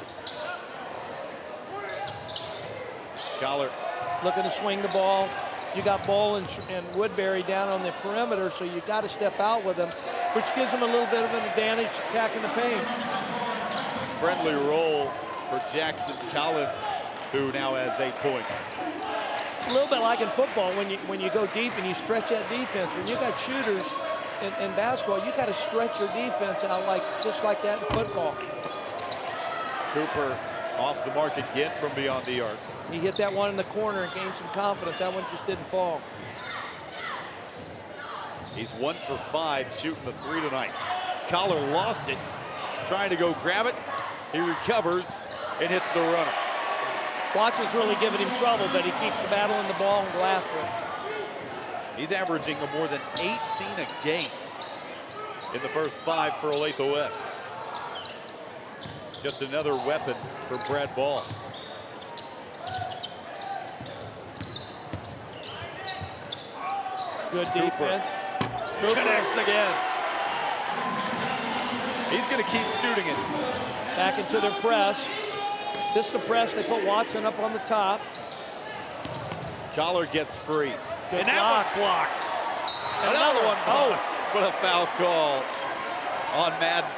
[SPEAKER 1] Collar
[SPEAKER 2] looking to swing the ball. You got Bull and Woodbury down on the perimeter, so you got to step out with them, which gives them a little bit of an advantage attacking the paint.
[SPEAKER 1] Friendly roll for Jackson Collins, who now has 8 points.
[SPEAKER 2] It's a little bit like in football when you go deep and you stretch that defense. When you got shooters in basketball, you got to stretch your defense out just like that in football.
[SPEAKER 1] Cooper off the mark again from beyond the arc.
[SPEAKER 2] He hit that one in the corner and gained some confidence. That one just didn't fall.
[SPEAKER 1] He's 1 for 5 shooting the 3 tonight. Collar lost it, trying to go grab it. He recovers and hits the runner.
[SPEAKER 2] Watson's really giving him trouble, but he keeps the battle in the ball and go after it.
[SPEAKER 1] He's averaging more than 18 a game in the first 5 for Olathe West. Just another weapon for Brad Ball.
[SPEAKER 2] Good defense.
[SPEAKER 1] Cooper connects again. He's going to keep shooting it.
[SPEAKER 2] Back into their press. This is the press. They put Watson up on the top.
[SPEAKER 1] Collar gets free.
[SPEAKER 2] Good
[SPEAKER 1] and that one blocked. Another one blocked. What a foul call on Madden.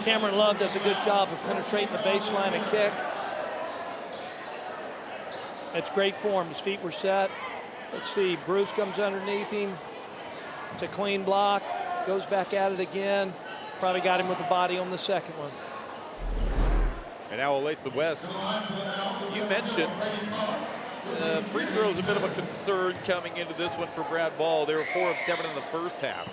[SPEAKER 2] Cameron Love does a good job of penetrating the baseline and kick. It's great for him. His feet were set. Let's see, Bruce comes underneath him. It's a clean block. Goes back at it again. Probably got him with the body on the second one.
[SPEAKER 1] And now Olathe West. You mentioned free throws a bit of a concern coming into this one for Brad Ball. They were 4 of 7 in the first half.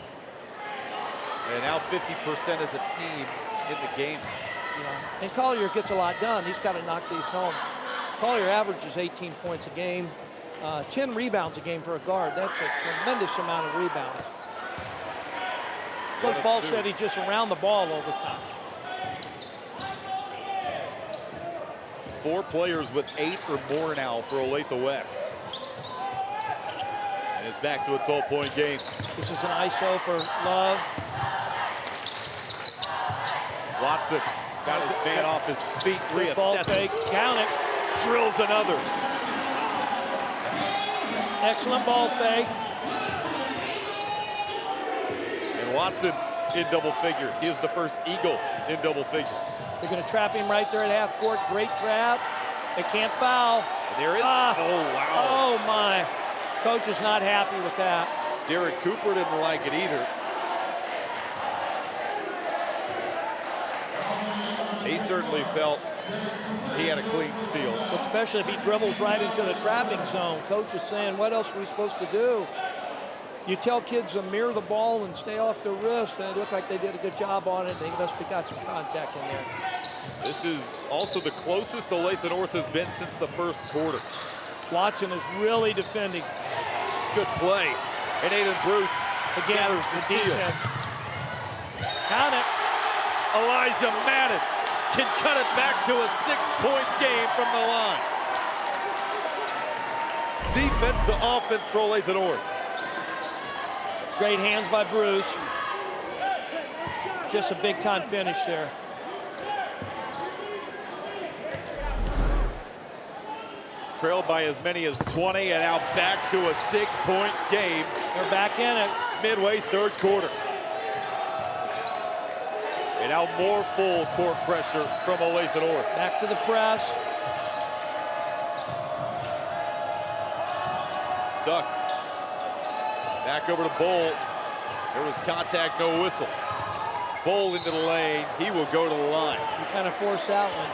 [SPEAKER 1] And now 50% as a team in the game.
[SPEAKER 2] Yeah. And Collier gets a lot done. He's got to knock these home. Collier averages 18 points a game, 10 rebounds a game for a guard. That's a tremendous amount of rebounds. Coach Ball said he's just around the ball all the time.
[SPEAKER 1] 4 players with 8 or more now for Olathe West. And it's back to a 12-point game.
[SPEAKER 2] This is an ISO for Love.
[SPEAKER 1] Watson got his man off his feet,
[SPEAKER 2] Good ball fake,
[SPEAKER 1] reassesses,
[SPEAKER 2] count it.
[SPEAKER 1] drills another.
[SPEAKER 2] Excellent ball fake.
[SPEAKER 1] And Watson in double figures. He is the first Eagle in double figures.
[SPEAKER 2] They're going to trap him right there at half court. Great trap. They can't foul.
[SPEAKER 1] And there is, oh wow.
[SPEAKER 2] Oh my. Coach is not happy with that.
[SPEAKER 1] Derek Cooper didn't like it either. He certainly felt he had a clean steal.
[SPEAKER 2] Especially if he dribbles right into the trapping zone. Coach is saying, what else are we supposed to do? You tell kids to mirror the ball and stay off their wrist, and it looked like they did a good job on it. They must have got some contact in there.
[SPEAKER 1] This is also the closest Olathe North has been since the first quarter.
[SPEAKER 2] Watson is really defending.
[SPEAKER 1] Good play. And Aiden Bruce
[SPEAKER 2] Again,
[SPEAKER 1] gathers the steal.
[SPEAKER 2] defense. Count it.
[SPEAKER 1] Elijah Madden can cut it back to a 6-point game from the line. Defense to offense for Olathe North.
[SPEAKER 2] Great hands by Bruce. Just a big-time finish there.
[SPEAKER 1] Trailed by as many as 20 and now back to a 6-point game.
[SPEAKER 2] They're back in it.
[SPEAKER 1] Midway third quarter. And now more full court pressure from Olathe North.
[SPEAKER 2] Back to the press.
[SPEAKER 1] Stuck. Back over to Bowl. There was contact, no whistle. Bowl into the lane. He will go to the line.
[SPEAKER 2] You kind of force that one.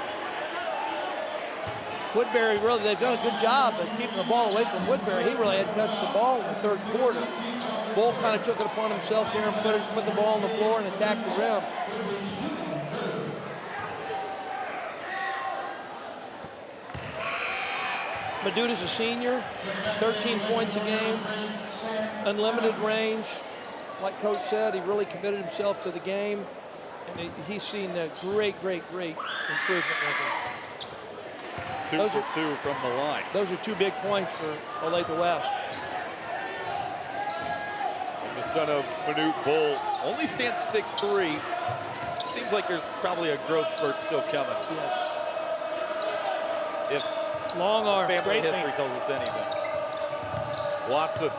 [SPEAKER 2] Woodbury, really, they've done a good job of keeping the ball away from Woodbury. He really hadn't touched the ball in the third quarter. Bull kind of took it upon himself here and put the ball on the floor and attacked the rim. Maduda's a senior, 13 points a game, unlimited range. Like Coach said, he really committed himself to the game, and he's seen a great improvement with him.
[SPEAKER 1] 2 for 2 from the line.
[SPEAKER 2] Those are 2 big points for Olathe West.
[SPEAKER 1] And the son of Manute Bull only stands 6'3". Seems like there's probably a growth spurt still coming.
[SPEAKER 2] Yes.
[SPEAKER 1] If
[SPEAKER 2] long arm,
[SPEAKER 1] family
[SPEAKER 2] great
[SPEAKER 1] history
[SPEAKER 2] thing.
[SPEAKER 1] tells us anything. Watson.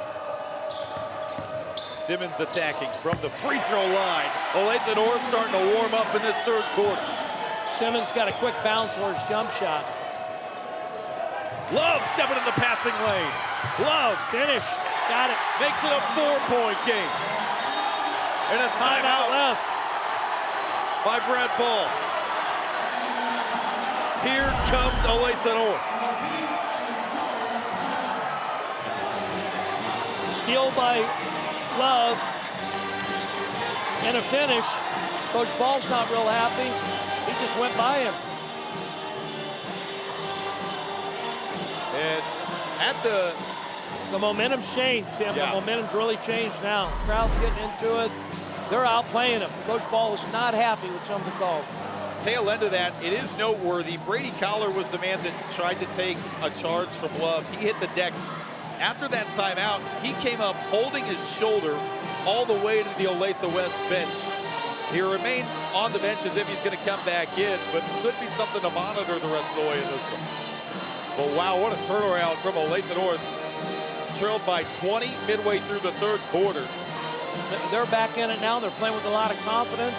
[SPEAKER 1] Simmons attacking from the free throw line. Olathe North starting to warm up in this third quarter.
[SPEAKER 2] Simmons got a quick bounce for his jump shot.
[SPEAKER 1] Love stepping in the passing lane. Love
[SPEAKER 2] Finish. Got it.
[SPEAKER 1] makes it a 4-point game. And a
[SPEAKER 2] Timeout
[SPEAKER 1] timeout
[SPEAKER 2] left.
[SPEAKER 1] by Brad Ball. Here comes Olathe North.
[SPEAKER 2] Steal by Love. And a finish. Coach Ball's not real happy. He just went by him.
[SPEAKER 1] And at
[SPEAKER 2] The momentum's changed, Tim.
[SPEAKER 1] Yeah.
[SPEAKER 2] The momentum's really changed now. Crowd's getting into it. They're outplaying him. Coach Ball is not happy with some of the calls.
[SPEAKER 1] tail end of that, it is noteworthy. Brady Collar was the man that tried to take a charge from Love. He hit the deck. After that timeout, he came up holding his shoulder all the way to the Olathe West bench. He remains on the bench as if he's going to come back in, but it could be something to monitor the rest of the way in this one. But wow, what a turnaround from Olathe North. Trailed by 20 midway through the third quarter.
[SPEAKER 2] They're back in it now. They're playing with a lot of confidence.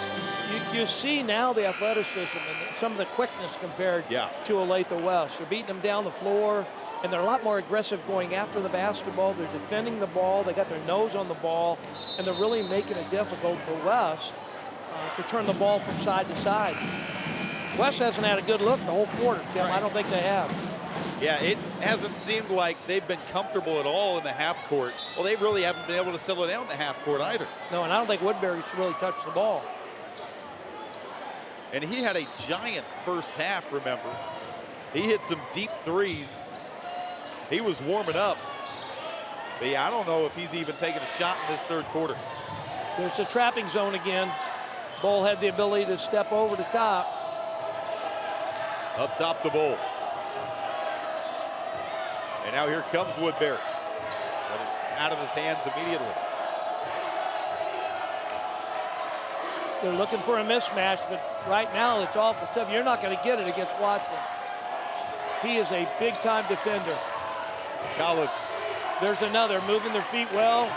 [SPEAKER 2] You see now the athleticism and some of the quickness compared to Olathe West. They're beating them down the floor, and they're a lot more aggressive going after the basketball. They're defending the ball. They got their nose on the ball, and they're really making it difficult for West to turn the ball from side to side. West hasn't had a good look the whole quarter, Tim. I don't think they have.
[SPEAKER 1] Yeah, it hasn't seemed like they've been comfortable at all in the half court. Well, they really haven't been able to settle down in the half court either.
[SPEAKER 2] No, and I don't think Woodbury's really touched the ball.
[SPEAKER 1] And he had a giant first half, remember. He hit some deep threes. He was warming up. But yeah, I don't know if he's even taking a shot in this third quarter.
[SPEAKER 2] There's the trapping zone again. Bull had the ability to step over the top.
[SPEAKER 1] Up top to Bull. And now here comes Woodbury. But it's out of his hands immediately.
[SPEAKER 2] They're looking for a mismatch, but right now it's awful tough. You're not going to get it against Watson. He is a big-time defender.
[SPEAKER 1] Collins.
[SPEAKER 2] There's another, moving their feet well.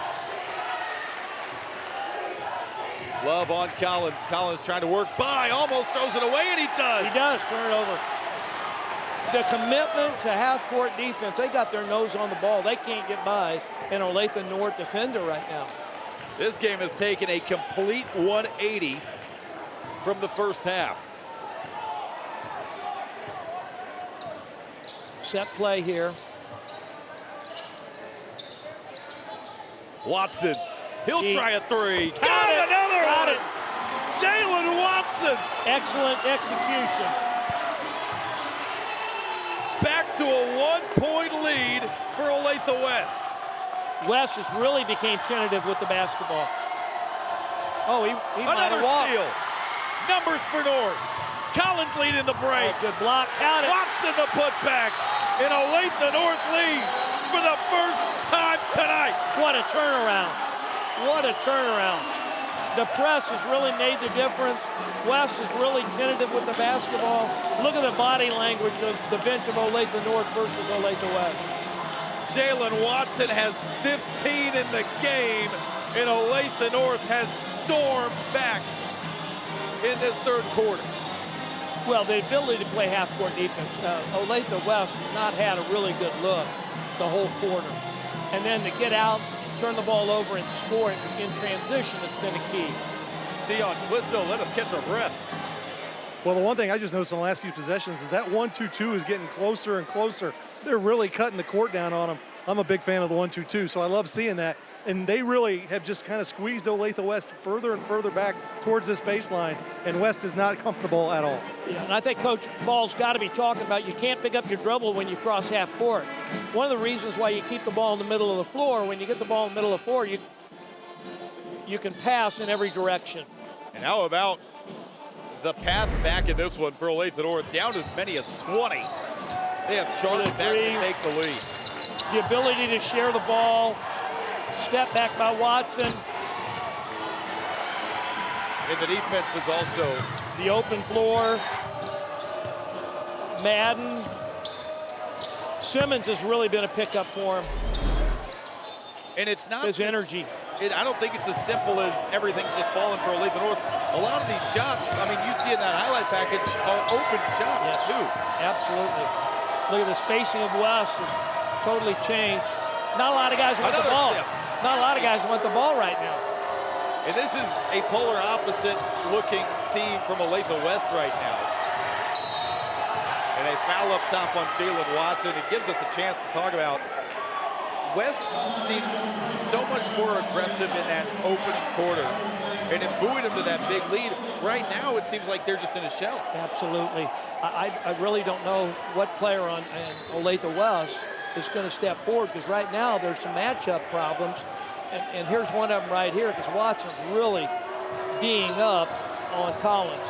[SPEAKER 1] Love on Collins. Collins trying to work by, almost throws it away, and he does.
[SPEAKER 2] He does turn it over. The commitment to half-court defense, they got their nose on the ball. They can't get by an Olathe North defender right now.
[SPEAKER 1] This game has taken a complete 180 from the first half.
[SPEAKER 2] Set play here.
[SPEAKER 1] Watson, he'll try a three.
[SPEAKER 2] Got it.
[SPEAKER 1] Another
[SPEAKER 2] Got
[SPEAKER 1] one.
[SPEAKER 2] it.
[SPEAKER 1] Jalen Watson.
[SPEAKER 2] Excellent execution.
[SPEAKER 1] Back to a 1-point lead for Olathe West.
[SPEAKER 2] West has really became tentative with the basketball. Oh, he might
[SPEAKER 1] Another
[SPEAKER 2] have walked.
[SPEAKER 1] steal. Numbers for North. Collins leading the break.
[SPEAKER 2] Oh, good block. Count it.
[SPEAKER 1] Watson the putback. And Olathe North leads for the first time tonight.
[SPEAKER 2] What a turnaround. What a turnaround. The press has really made the difference. West is really tentative with the basketball. Look at the body language of the bench of Olathe North versus Olathe West.
[SPEAKER 1] Jalen Watson has 15 in the game, and Olathe North has stormed back in this third quarter.
[SPEAKER 2] Well, the ability to play half-court defense. Olathe West has not had a really good look the whole quarter. And then to get out, turn the ball over, and score it in transition has been a key.
[SPEAKER 1] Tion Clisso, let us catch our breath.
[SPEAKER 3] Well, the one thing I just noticed in the last few possessions is that 1-2-2 is getting closer and closer. They're really cutting the court down on them. I'm a big fan of the 1-2-2, so I love seeing that. And they really have just kind of squeezed Olathe West further and further back towards this baseline, and West is not comfortable at all.
[SPEAKER 2] Yeah, and I think Coach Ball's got to be talking about you can't pick up your dribble when you cross half court. One of the reasons why you keep the ball in the middle of the floor, when you get the ball in the middle of the floor, you can pass in every direction.
[SPEAKER 1] And how about the path back in this one for Olathe North, down as many as 20. They have charged back to take the lead.
[SPEAKER 2] The ability to share the ball, step back by Watson.
[SPEAKER 1] And the defense is also
[SPEAKER 2] the open floor. Madden. Simmons has really been a pickup for him.
[SPEAKER 1] And it's not
[SPEAKER 2] his energy.
[SPEAKER 1] I don't think it's as simple as everything's just falling for Olathe North. A lot of these shots, I mean, you see in that highlight package, are open shots too.
[SPEAKER 2] Absolutely. Look at the spacing of West has totally changed. Not a lot of guys want the ball. Not a lot of guys want the ball right now.
[SPEAKER 1] And this is a polar opposite looking team from Olathe West right now. And a foul up top on Jalen Watson. It gives us a chance to talk about West seemed so much more aggressive in that opening quarter, and it buoyed them to that big lead. Right now, it seems like they're just in a shell.
[SPEAKER 2] Absolutely. I really don't know what player on Olathe West is going to step forward, because right now there's some matchup problems, and here's one of them right here, because Watson's really D'ing up on Collins.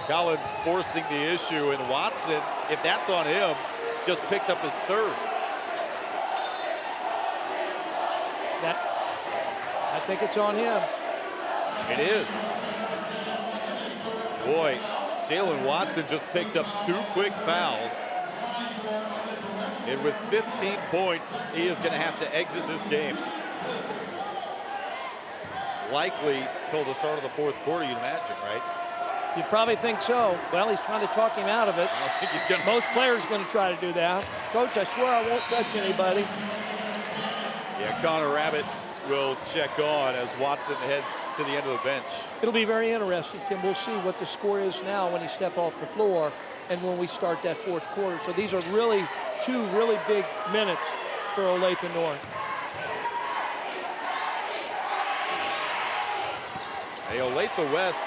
[SPEAKER 1] Collins forcing the issue, and Watson, if that's on him, just picked up his third.
[SPEAKER 2] I think it's on him.
[SPEAKER 1] It is. Boy, Jalen Watson just picked up 2 quick fouls. And with 15 points, he is going to have to exit this game. Likely till the start of the fourth quarter, you'd imagine, right?
[SPEAKER 2] You probably think so. Well, he's trying to talk him out of it.
[SPEAKER 1] I don't think he's going to.
[SPEAKER 2] Most players are going to try to do that. Coach, I swear I won't touch anybody.
[SPEAKER 1] Yeah, Connor Rabbit will check on as Watson heads to the end of the bench.
[SPEAKER 2] It'll be very interesting, Tim. We'll see what the score is now when he steps off the floor and when we start that fourth quarter. So these are really 2 really big minutes for Olathe North.
[SPEAKER 1] Hey, Olathe West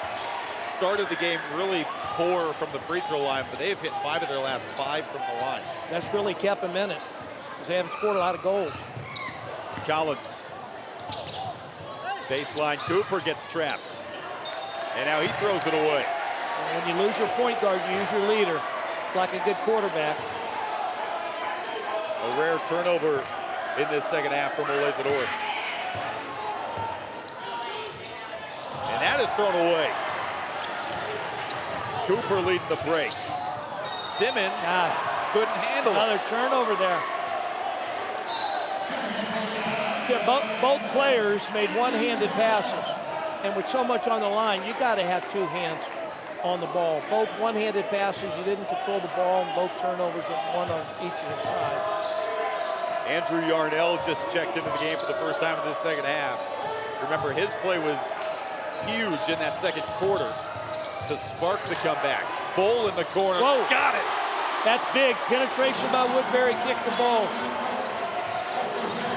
[SPEAKER 1] started the game really poor from the free throw line, but they've hit 5 of their last 5 from the line.
[SPEAKER 2] That's really kept them in it, because they haven't scored a lot of goals.
[SPEAKER 1] Collins. Baseline, Cooper gets trapped. And now he throws it away.
[SPEAKER 2] And when you lose your point guard, you use your leader. It's like a good quarterback.
[SPEAKER 1] A rare turnover in this second half from Olathe North. And that is thrown away. Cooper leading the break. Simmons couldn't handle it.
[SPEAKER 2] Another turnover there. Both players made one-handed passes. And with so much on the line, you got to have two hands on the ball. Both one-handed passes, you didn't control the ball, and both turnovers, and one on each of the side.
[SPEAKER 1] Andrew Yarnell just checked into the game for the first time in the second half. Remember, his play was huge in that second quarter to spark the comeback. Bull in the corner.
[SPEAKER 2] Whoa.
[SPEAKER 1] Got it.
[SPEAKER 2] That's big. Penetration by Woodbury, kicked the ball.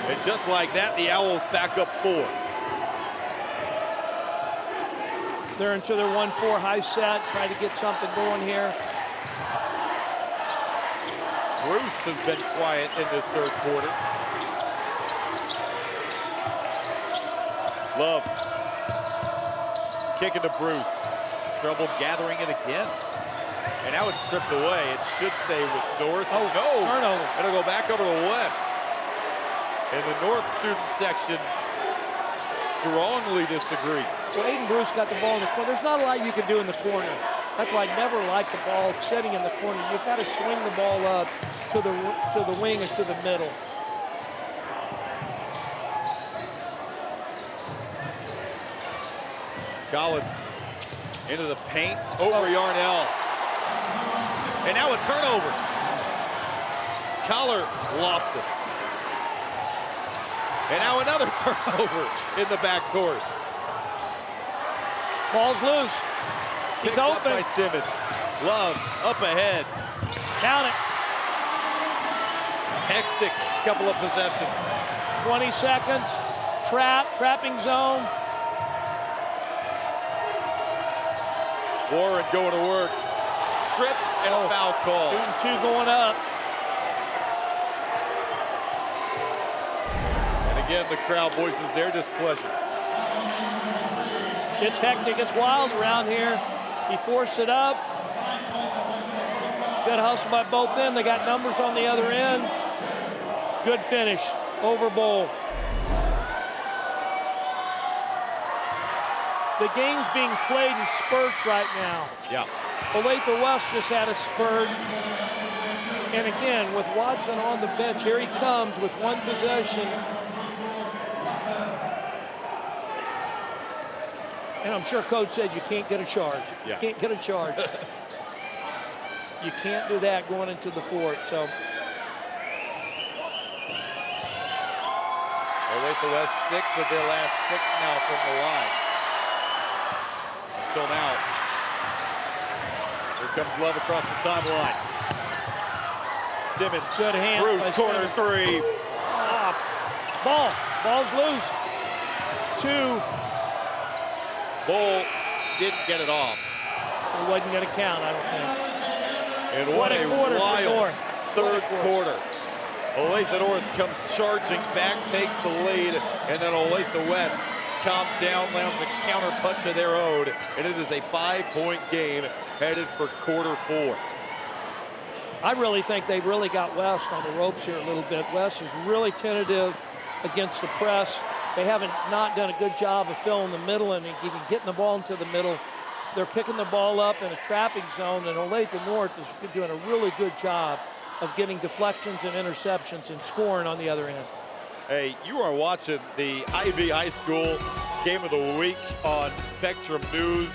[SPEAKER 1] And just like that, the Owls back up 4.
[SPEAKER 2] They're into their 1-4 high set, trying to get something going here.
[SPEAKER 1] Bruce has been quiet in this third quarter. Love. Kicking to Bruce. Trouble gathering it again. And now it's stripped away. It should stay with North.
[SPEAKER 2] Oh,
[SPEAKER 1] no.
[SPEAKER 2] turnover.
[SPEAKER 1] It'll go back over to West. And the North student section strongly disagrees.
[SPEAKER 2] So Aiden Bruce got the ball in the corner. There's not a lot you can do in the corner. That's why I never like the ball sitting in the corner. You've got to swing the ball up to the wing and to the middle.
[SPEAKER 1] Collins into the paint, over Yarnell. And now a turnover. Collar lost it. And now another turnover in the backcourt.
[SPEAKER 2] Ball's loose. He's
[SPEAKER 1] Picked up
[SPEAKER 2] open.
[SPEAKER 1] by Simmons. Love up ahead.
[SPEAKER 2] Count it.
[SPEAKER 1] Hectic couple of possessions.
[SPEAKER 2] 20 seconds. Trapping zone.
[SPEAKER 1] Warren going to work. Stripped and a foul call.
[SPEAKER 2] 2 going up.
[SPEAKER 1] And again, the crowd voices their displeasure.
[SPEAKER 2] It's hectic. It's wild around here. He forced it up. Good hustle by both ends. They got numbers on the other end. Good finish over Bowl. The game's being played in spurts right now.
[SPEAKER 1] Yeah.
[SPEAKER 2] Olathe West just had a spurt. And again, with Watson on the bench, here he comes with one possession. And I'm sure Coach said you can't get a charge. You can't get a charge. You can't do that going into the fourth. So
[SPEAKER 1] Olathe West 6 of their last 6 now from the line. Until now. Here comes Love across the timeline. Simmons.
[SPEAKER 2] Good hand by
[SPEAKER 1] Bruce, corner
[SPEAKER 2] Simmons.
[SPEAKER 1] 3. Off.
[SPEAKER 2] Ball's loose. 2.
[SPEAKER 1] Bull didn't get it off.
[SPEAKER 2] It wasn't going to count, I don't think.
[SPEAKER 1] And what a
[SPEAKER 2] quarter for
[SPEAKER 1] wild
[SPEAKER 2] North.
[SPEAKER 1] third quarter. Olathe North comes charging back, takes the lead, and then Olathe West calms down, lands a counter punch of their own, and it is a 5-point game headed for quarter 4.
[SPEAKER 2] I really think they really got West on the ropes here a little bit. West is really tentative against the press. They haven't not done a good job of filling the middle and even getting the ball into the middle. They're picking the ball up in a trapping zone, and Olathe North is doing a really good job of getting deflections and interceptions and scoring on the other end.
[SPEAKER 1] Hey, you are watching the Ivy High School Game of the Week on Spectrum News,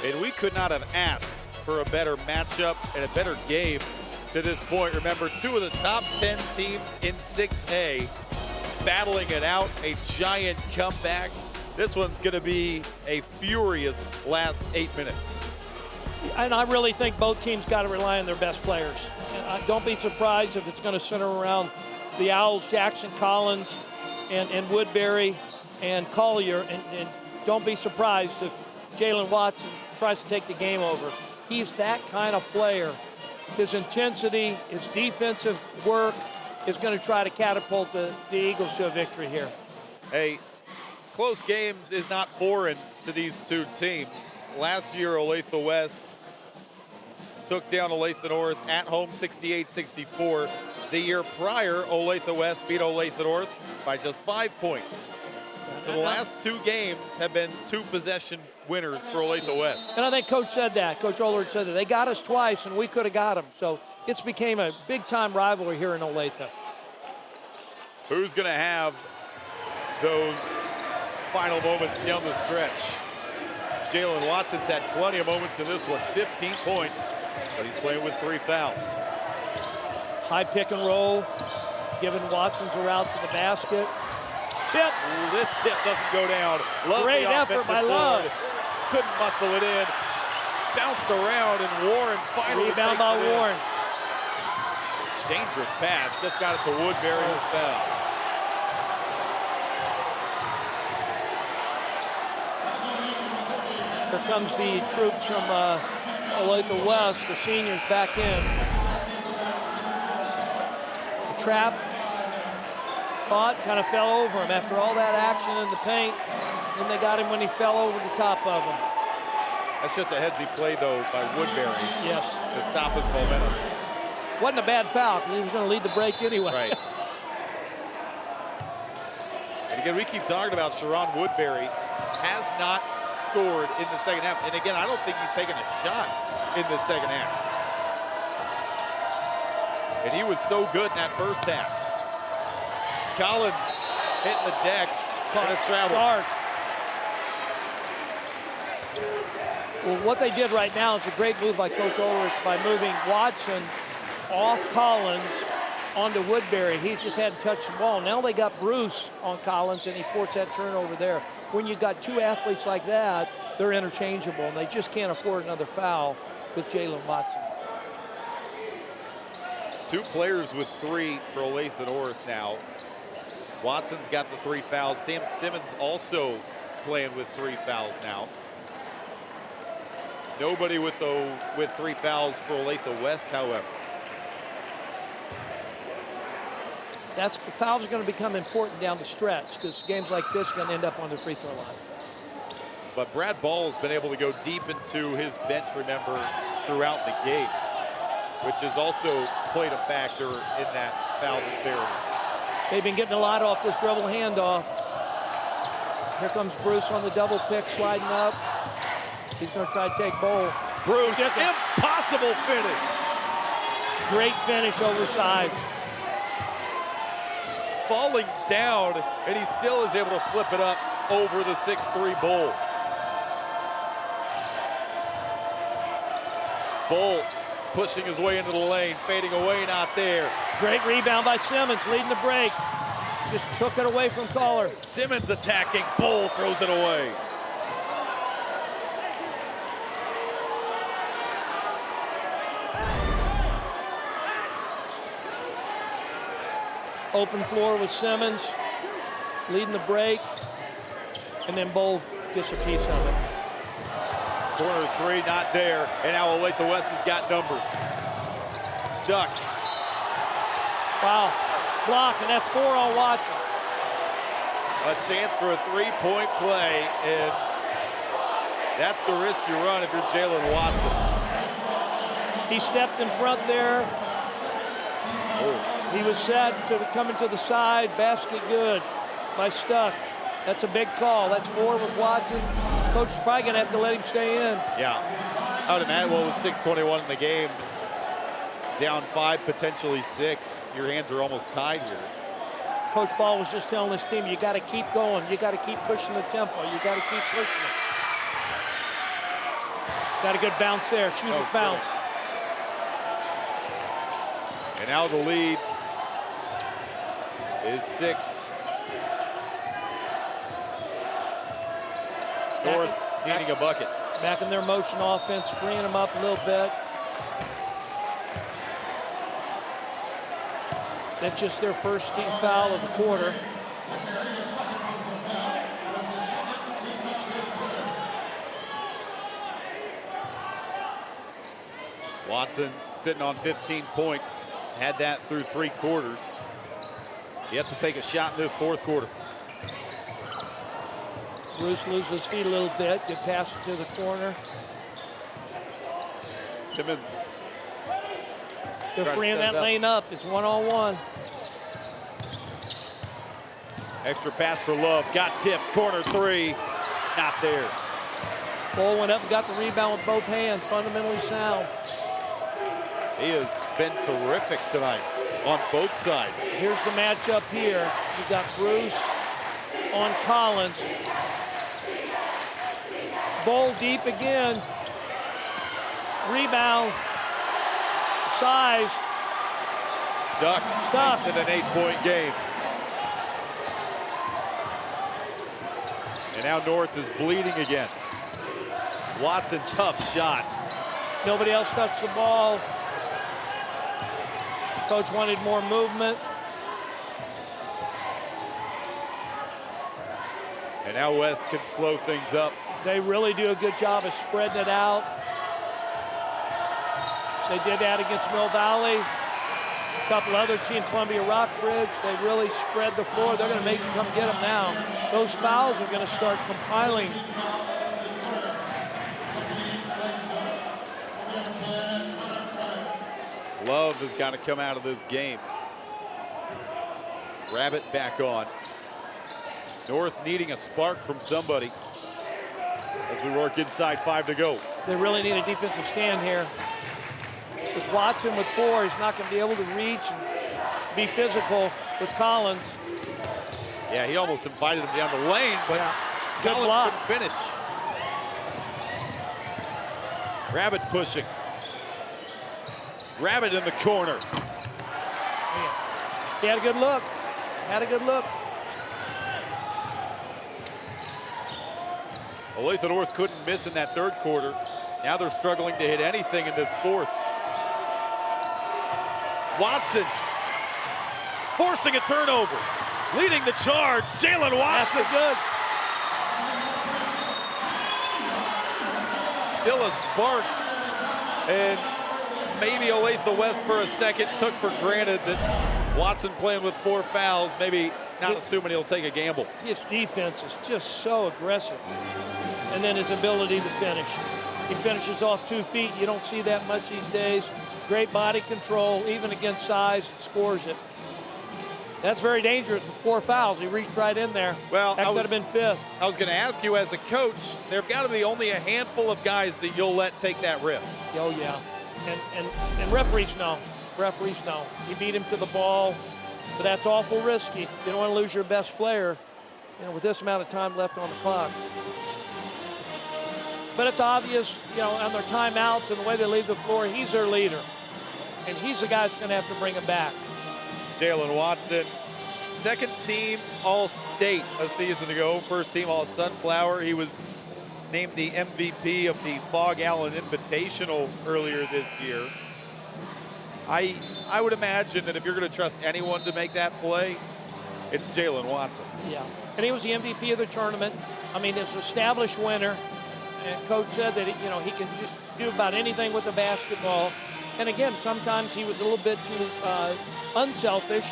[SPEAKER 1] and we could not have asked for a better matchup and a better game to this point. Remember, 2 of the top 10 teams in 6A battling it out, a giant comeback. This one's going to be a furious last 8 minutes.
[SPEAKER 2] And I really think both teams got to rely on their best players. And don't be surprised if it's going to center around the Owls, Jackson Collins, and Woodbury and Collier. And don't be surprised if Jalen Watson tries to take the game over. He's that kind of player. His intensity, his defensive work is going to try to catapult the Eagles to a victory here.
[SPEAKER 1] Hey, close games is not foreign to these two teams. Last year, Olathe West took down Olathe North at home 68-64. The year prior, Olathe West beat Olathe North by just 5 points. So the last 2 games have been 2-possession winners for Olathe West.
[SPEAKER 2] And I think Coach said that. Coach Olathe said that. They got us twice, and we could have got them. So it's became a big-time rivalry here in Olathe.
[SPEAKER 1] Who's going to have those final moments down the stretch? Jalen Watson's had plenty of moments in this one. 15 points, but he's playing with 3 fouls.
[SPEAKER 2] High pick and roll, giving Watson's a route to the basket. Tip.
[SPEAKER 1] Ooh, this tip doesn't go down. Love
[SPEAKER 2] Great
[SPEAKER 1] the
[SPEAKER 2] effort by
[SPEAKER 1] offensive
[SPEAKER 2] Love.
[SPEAKER 1] board. Couldn't muscle it in. Bounced around, and Warren finally
[SPEAKER 2] Rebound
[SPEAKER 1] takes
[SPEAKER 2] by
[SPEAKER 1] it in.
[SPEAKER 2] Warren.
[SPEAKER 1] Dangerous pass. Just got it to Woodbury. Was foul.
[SPEAKER 2] Here comes the troops from Olathe West, the seniors back in. The trap. Caught, kind of fell over him after all that action in the paint. Then they got him when he fell over the top of him.
[SPEAKER 1] That's just a headsy play, though, by Woodbury
[SPEAKER 2] Yes.
[SPEAKER 1] to stop his momentum.
[SPEAKER 2] Wasn't a bad foul because he was going to lead the break anyway.
[SPEAKER 1] Right. And again, we keep talking about Sharon Woodbury has not scored in the second half. And again, I don't think he's taken a shot in the second half. And he was so good in that first half. Collins hitting the deck on a travel.
[SPEAKER 2] Charge. Well, what they did right now is a great move by Coach Ulrich by moving Watson off Collins onto Woodbury. He just hadn't touched the ball. Now they got Bruce on Collins, and he forced that turnover there. When you got 2 athletes like that, they're interchangeable, and they just can't afford another foul with Jalen Watson.
[SPEAKER 1] 2 players with 3 for Olathe North now. Watson's got the 3 fouls. Sam Simmons also playing with 3 fouls now. Nobody with 3 fouls for Olathe West, however.
[SPEAKER 2] Fouls are going to become important down the stretch because games like this are going to end up on the free throw line.
[SPEAKER 1] But Brad Ball has been able to go deep into his bench, remember, throughout the game, which has also played a factor in that foul disparity.
[SPEAKER 2] They've been getting a lot off this dribble handoff. Here comes Bruce on the double pick, sliding up. He's going to try to take Bowl.
[SPEAKER 1] Bruce, impossible finish.
[SPEAKER 2] Great finish, oversized.
[SPEAKER 1] Falling down, and he still is able to flip it up over the 6'3" Bowl. Bowl pushing his way into the lane, fading away, not there.
[SPEAKER 2] Great rebound by Simmons, leading the break. Just took it away from Collar.
[SPEAKER 1] Simmons attacking, Bowl throws it away.
[SPEAKER 2] Open floor with Simmons, leading the break, and then Bowl gets a piece of it.
[SPEAKER 1] Corner 3, not there, and now Olathe West has got numbers. Stuck.
[SPEAKER 2] Wow, block, and that's 4 on Watson.
[SPEAKER 1] A chance for a 3-point play, and that's the risk you run if you're Jalen Watson.
[SPEAKER 2] He stepped in front there.
[SPEAKER 1] Oh.
[SPEAKER 2] He was set to coming to the side, basket good by Stuck. That's a big call. That's 4 with Watson. Coach is probably gonna have to let him stay in.
[SPEAKER 1] Yeah, I would imagine, well, with 6:21 in the game, down 5, potentially 6, your hands are almost tied here.
[SPEAKER 2] Coach Ball was just telling his team, you gotta keep going. You gotta keep pushing the tempo. You gotta keep pushing it. Got a good bounce there, shooter's bounce.
[SPEAKER 1] And now the lead is 6. North needing a bucket.
[SPEAKER 2] Back in their motion offense, freeing them up a little bit. That's just their first team foul of the quarter.
[SPEAKER 1] Watson sitting on 15 points. Had that through 3 quarters. You have to take a shot in this 4th quarter.
[SPEAKER 2] Bruce loses his feet a little bit. Good pass to the corner.
[SPEAKER 1] Simmons
[SPEAKER 2] They're
[SPEAKER 1] Trying to
[SPEAKER 2] freeing
[SPEAKER 1] set it
[SPEAKER 2] that
[SPEAKER 1] up.
[SPEAKER 2] lane up. It's one-on-one.
[SPEAKER 1] Extra pass for Love. Got tipped. Corner three. Not there.
[SPEAKER 2] Ball went up and got the rebound with both hands. Fundamentally sound.
[SPEAKER 1] He has been terrific tonight on both sides.
[SPEAKER 2] Here's the matchup here. You've got Bruce on Collins. Ball deep again. Rebound. Size.
[SPEAKER 1] Stuck.
[SPEAKER 2] Stuck.
[SPEAKER 1] In an 8-point game. And now North is bleeding again. Watson, tough shot.
[SPEAKER 2] Nobody else touched the ball. Coach wanted more movement.
[SPEAKER 1] And now West can slow things up.
[SPEAKER 2] They really do a good job of spreading it out. They did that against Mill Valley. A couple other teams, Columbia Rockbridge, they really spread the floor. They're going to make you come get them now. Those fouls are going to start compiling.
[SPEAKER 1] Love has got to come out of this game. Rabbit back on. North needing a spark from somebody as we work inside 5 to go.
[SPEAKER 2] They really need a defensive stand here. With Watson with 4, he's not going to be able to reach and be physical with Collins.
[SPEAKER 1] Yeah, he almost invited him down the lane, but
[SPEAKER 2] Good
[SPEAKER 1] Collins
[SPEAKER 2] block.
[SPEAKER 1] couldn't finish. Rabbit pushing. Rabbit in the corner.
[SPEAKER 2] He had a good look. Had a good look.
[SPEAKER 1] Olathe North couldn't miss in that third quarter. Now they're struggling to hit anything in this fourth. Watson forcing a turnover. Leading the charge, Jalen Watson.
[SPEAKER 2] That's good.
[SPEAKER 1] Still a spark. And maybe Olathe West for a second took for granted that Watson playing with 4 fouls, maybe not assuming he'll take a gamble.
[SPEAKER 2] His defense is just so aggressive. And then his ability to finish. He finishes off 2 feet. You don't see that much these days. Great body control, even against size, scores it. That's very dangerous with 4 fouls. He reached right in there.
[SPEAKER 1] Well,
[SPEAKER 2] that could have been 5th.
[SPEAKER 1] I was going to ask you, as a coach, there have got to be only a handful of guys that you'll let take that risk.
[SPEAKER 2] Oh, yeah. And referees know. Referees know. You beat him to the ball, but that's awful risky. You don't want to lose your best player, with this amount of time left on the clock. But it's obvious, on their timeouts and the way they leave the floor, he's their leader. And he's the guy that's going to have to bring them back.
[SPEAKER 1] Jalen Watson, second team All-State a season ago, first team All-Sunflower. He was named the MVP of the Fog Allen Invitational earlier this year. I would imagine that if you're going to trust anyone to make that play, it's Jalen Watson.
[SPEAKER 2] Yeah, and he was the MVP of the tournament. I mean, he's an established winner. And Coach said that, he can just do about anything with the basketball. And again, sometimes he was a little bit too unselfish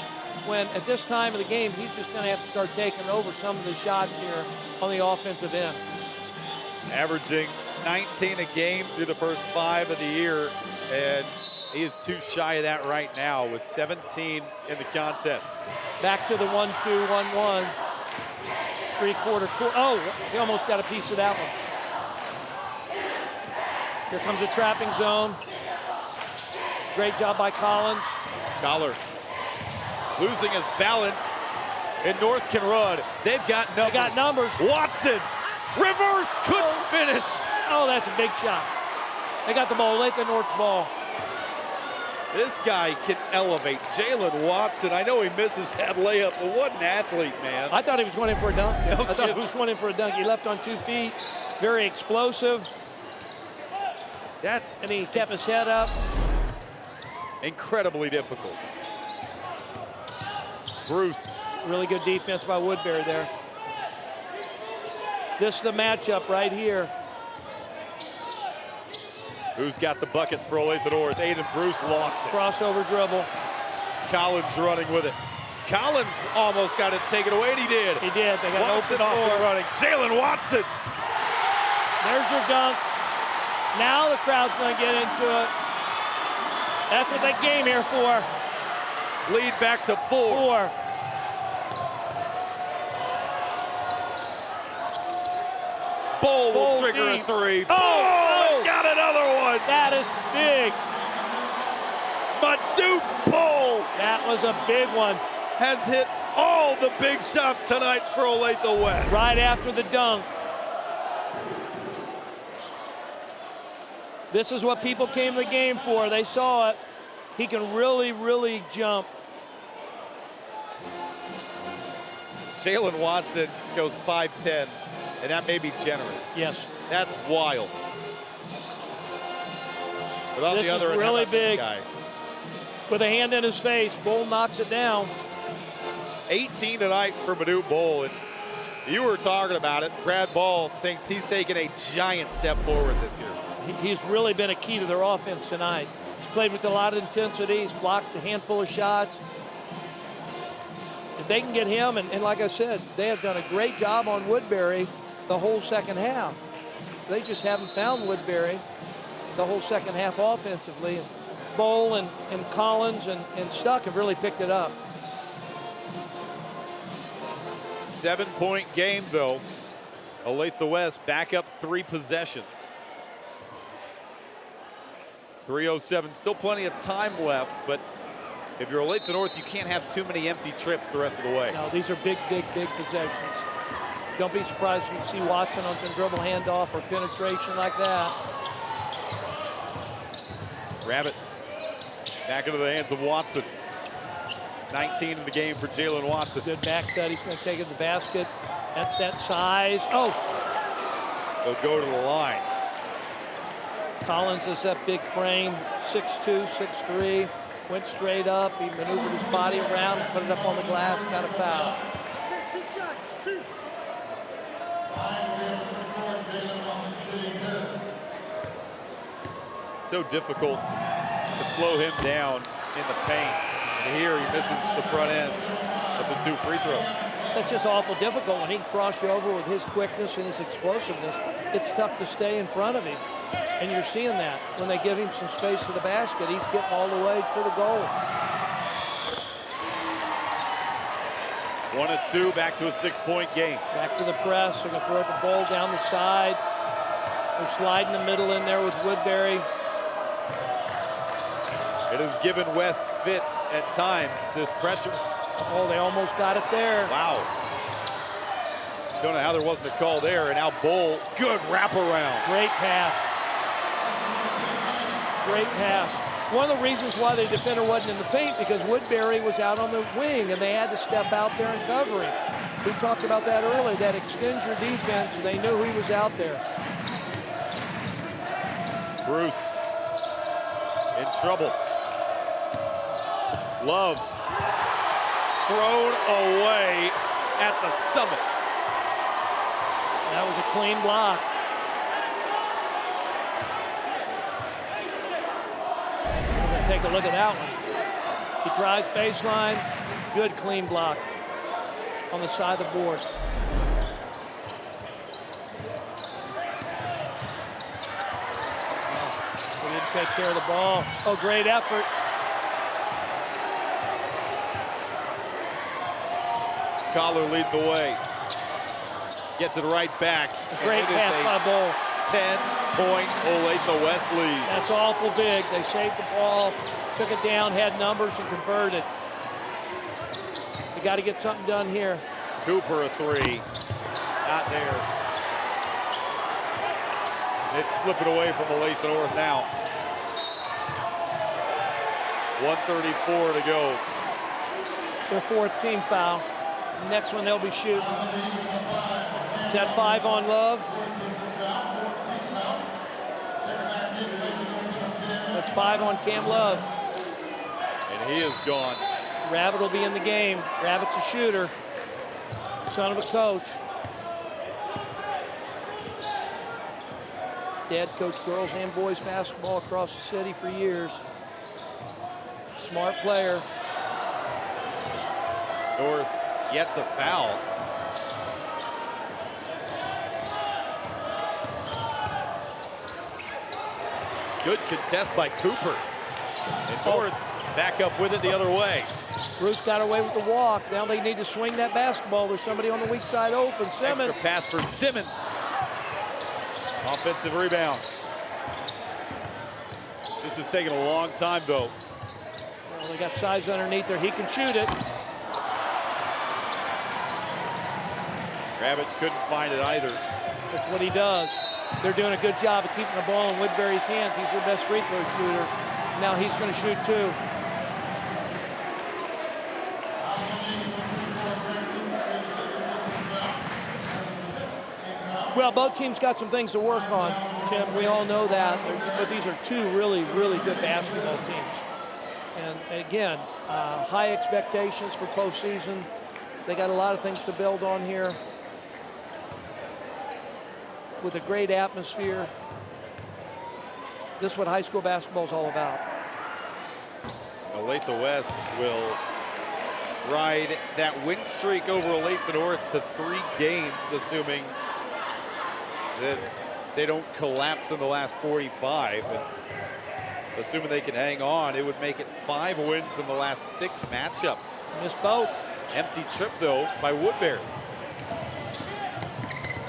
[SPEAKER 2] when at this time of the game, he's just going to have to start taking over some of the shots here on the offensive end.
[SPEAKER 1] Averaging 19 a game through the first 5 of the year, and he is too shy of that right now with 17 in the contest.
[SPEAKER 2] Back to the 1-2, 1-1. 3-quarter. Oh, he almost got a piece of that one. Here comes a trapping zone. Great job by Collins.
[SPEAKER 1] Collar losing his balance, and North can run. They've got numbers.
[SPEAKER 2] They got numbers.
[SPEAKER 1] Watson, reverse, couldn't finish.
[SPEAKER 2] Oh, that's a big shot. They got the ball, Olathe North's ball.
[SPEAKER 1] This guy can elevate. Jalen Watson, I know he misses that layup, but what an athlete, man.
[SPEAKER 2] I thought he was going in for a dunk.
[SPEAKER 1] No
[SPEAKER 2] I thought
[SPEAKER 1] kidding.
[SPEAKER 2] he was going in for a dunk. He left on 2 feet, very explosive, and he kept his head up.
[SPEAKER 1] Incredibly difficult. Bruce.
[SPEAKER 2] Really good defense by Woodbury there. This is the matchup right here.
[SPEAKER 1] Who's got the buckets for Olathe North? Aiden Bruce lost it.
[SPEAKER 2] Crossover dribble.
[SPEAKER 1] Collins running with it. Collins almost got it taken away, and he did.
[SPEAKER 2] He did. They got
[SPEAKER 1] Watson
[SPEAKER 2] open
[SPEAKER 1] off
[SPEAKER 2] floor.
[SPEAKER 1] and running. Jalen Watson.
[SPEAKER 2] There's your dunk. Now the crowd's going to get into it. That's what they came here for.
[SPEAKER 1] Lead back to 4. Bull will trigger a 3.
[SPEAKER 2] Oh!
[SPEAKER 1] Got another one.
[SPEAKER 2] That is big.
[SPEAKER 1] Madu Bull
[SPEAKER 2] That was a big one.
[SPEAKER 1] has hit all the big shots tonight for Olathe West.
[SPEAKER 2] Right after the dunk. This is what people came to the game for. They saw it. He can really, really jump.
[SPEAKER 1] Jalen Watson goes 5'10", and that may be generous.
[SPEAKER 2] Yes.
[SPEAKER 1] That's wild. But on
[SPEAKER 2] This
[SPEAKER 1] the other
[SPEAKER 2] is
[SPEAKER 1] end, how
[SPEAKER 2] really
[SPEAKER 1] about this
[SPEAKER 2] big.
[SPEAKER 1] guy?
[SPEAKER 2] With a hand in his face, Bull knocks it down.
[SPEAKER 1] 18 tonight for Madu Bull, and you were talking about it. Brad Ball thinks he's taken a giant step forward this year.
[SPEAKER 2] He's really been a key to their offense tonight. He's played with a lot of intensity. He's blocked a handful of shots. If they can get him, and like I said, they have done a great job on Woodbury the whole second half. They just haven't found Woodbury the whole second half offensively. And Bowl and Collins and Stuck have really picked it up.
[SPEAKER 1] 7-point game, though. Olathe West back up 3 possessions. 3:07, still plenty of time left, but if you're Olathe North, you can't have too many empty trips the rest of the way.
[SPEAKER 2] No, these are big, big, big possessions. Don't be surprised if you see Watson on some dribble handoff or penetration like that.
[SPEAKER 1] Rabbit back into the hands of Watson. 19 in the game for Jalen Watson.
[SPEAKER 2] Good back cut. He's going to take it to the basket. That's that size. Oh,
[SPEAKER 1] They'll go to the line.
[SPEAKER 2] Collins is that big frame, 6'2", 6'3", went straight up. He maneuvered his body around, put it up on the glass, got a foul.
[SPEAKER 1] So difficult to slow him down in the paint. And here he misses the front ends of the 2 free throws.
[SPEAKER 2] That's just awful difficult when he can cross you over with his quickness and his explosiveness. It's tough to stay in front of him. And you're seeing that when they give him some space to the basket. He's getting all the way to the goal.
[SPEAKER 1] 1 and 2, back to a 6-point game.
[SPEAKER 2] Back to the press. They're going to throw the ball down the side. They're sliding the middle in there with Woodbury.
[SPEAKER 1] It has given West fits at times, this pressure.
[SPEAKER 2] Oh, they almost got it there.
[SPEAKER 1] Wow. Don't know how there wasn't a call there. And now Bull, good wraparound.
[SPEAKER 2] Great pass. Great pass. One of the reasons why the defender wasn't in the paint because Woodbury was out on the wing and they had to step out there and cover him. We talked about that earlier, that extends your defense, and they knew he was out there.
[SPEAKER 1] Bruce in trouble. Love thrown away at the summit.
[SPEAKER 2] That was a clean block. We're going to take a look at that one. He drives baseline. Good clean block on the side of the board. He didn't take care of the ball. Oh, great effort.
[SPEAKER 1] Collar leading the way. Gets it right back.
[SPEAKER 2] Great pass by Bull.
[SPEAKER 1] 10-point Olathe West lead.
[SPEAKER 2] That's awful big. They saved the ball, took it down, had numbers, and converted. They got to get something done here.
[SPEAKER 1] Cooper a 3. Not there. It's slipping away from Olathe North now. 1:34 to go.
[SPEAKER 2] Their 4th team foul. Next one they'll be shooting. Is that 5 on Love? That's 5 on Cam Love.
[SPEAKER 1] And he is gone.
[SPEAKER 2] Rabbit will be in the game. Rabbit's a shooter. Son of a coach. Dad coached girls and boys basketball across the city for years. Smart player.
[SPEAKER 1] North gets a foul. Good contest by Cooper. And North back up with it the other way.
[SPEAKER 2] Bruce got away with the walk. Now they need to swing that basketball. There's somebody on the weak side open. Simmons.
[SPEAKER 1] Extra pass for Simmons. Offensive rebounds. This is taking a long time, though.
[SPEAKER 2] Well, they got size underneath there. He can shoot it.
[SPEAKER 1] Kravitz couldn't find it either.
[SPEAKER 2] That's what he does. They're doing a good job of keeping the ball in Woodbury's hands. He's their best free throw shooter. Now he's going to shoot too. Well, both teams got some things to work on, Tim. We all know that. But these are two really, really good basketball teams. And again, high expectations for postseason. They got a lot of things to build on here. With a great atmosphere. This is what high school basketball is all about.
[SPEAKER 1] Olathe West will ride that win streak over Olathe North to 3 games, assuming that they don't collapse in the last 45. And assuming they can hang on, it would make it 5 wins in the last 6 matchups.
[SPEAKER 2] Missed both.
[SPEAKER 1] Empty trip, though, by Woodbury.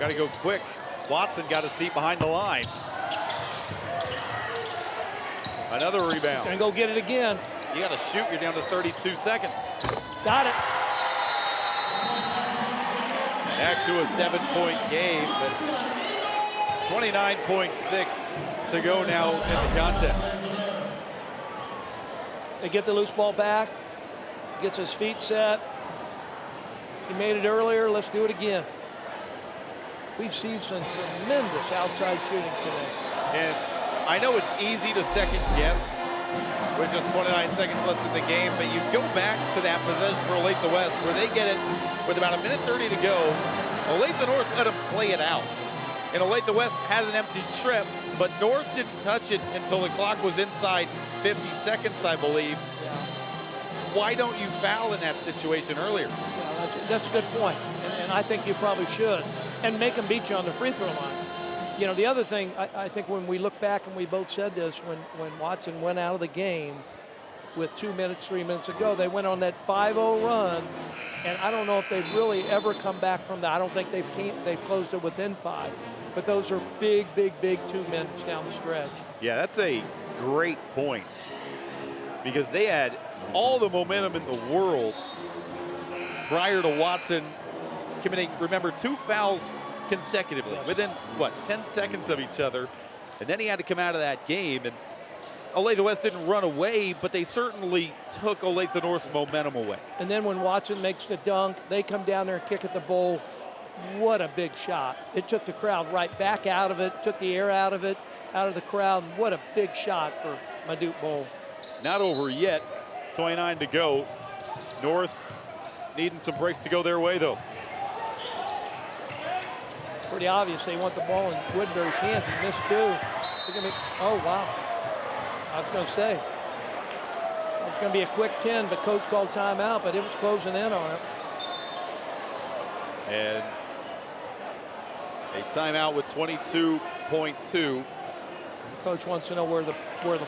[SPEAKER 1] Got to go quick. Watson got his feet behind the line. Another rebound.
[SPEAKER 2] Gonna go get it again.
[SPEAKER 1] You got to shoot. You're down to 32 seconds.
[SPEAKER 2] Got it.
[SPEAKER 1] Back to a 7-point game. 29.6 to go now in the contest.
[SPEAKER 2] They get the loose ball back. Gets his feet set. He made it earlier. Let's do it again. We've seen some tremendous outside shooting today.
[SPEAKER 1] And I know it's easy to second guess with just 29 seconds left in the game, but you go back to that possession for Olathe West where they get it with about 1:30 to go. Olathe North let them play it out. And Olathe West had an empty trip, but North didn't touch it until the clock was inside 50 seconds, I believe.
[SPEAKER 2] Yeah.
[SPEAKER 1] Why don't you foul in that situation earlier?
[SPEAKER 2] Well, that's a good point. And I think you probably should. And make them beat you on the free throw line. You know, the other thing, I think when we look back, and we both said this, when Watson went out of the game with 2 minutes, 3 minutes ago, they went on that 5-0 run, and I don't know if they've really ever come back from that. I don't think they've closed it within 5. But those are big, big, big 2 minutes down the stretch.
[SPEAKER 1] Yeah, that's a great point. Because they had all the momentum in the world prior to Watson committing, remember, 2 fouls consecutively,
[SPEAKER 2] yes,
[SPEAKER 1] within, what, 10 seconds of each other. And then he had to come out of that game. And Olathe West didn't run away, but they certainly took Olathe North's momentum away.
[SPEAKER 2] And then when Watson makes the dunk, they come down there and kick at the bowl. What a big shot. It took the crowd right back out of it, took the air out of it, out of the crowd. What a big shot for Madoot Bowl.
[SPEAKER 1] Not over yet. 29 to go. North needing some breaks to go their way, though.
[SPEAKER 2] Pretty obvious they want the ball in Woodbury's hands. He missed 2. Oh, wow. I was going to say. It was going to be a quick 10, but coach called timeout, but it was closing in on it.
[SPEAKER 1] And a timeout with 22.2.
[SPEAKER 2] Coach wants to know where the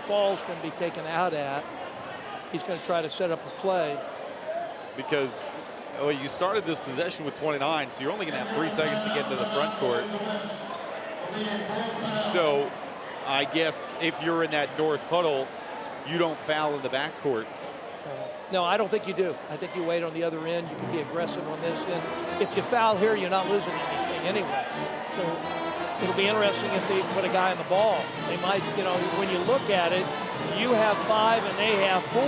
[SPEAKER 2] ball's going to be taken out at. He's going to try to set up a play.
[SPEAKER 1] Because you started this possession with 29, so you're only going to have 3 seconds to get into the front court. So I guess if you're in that North huddle, you don't foul in the backcourt.
[SPEAKER 2] No, I don't think you do. I think you wait on the other end. You can be aggressive on this end. If you foul here, you're not losing anything anyway. So it'll be interesting if they put a guy on the ball. They might, when you look at it, you have 5 and they have 4.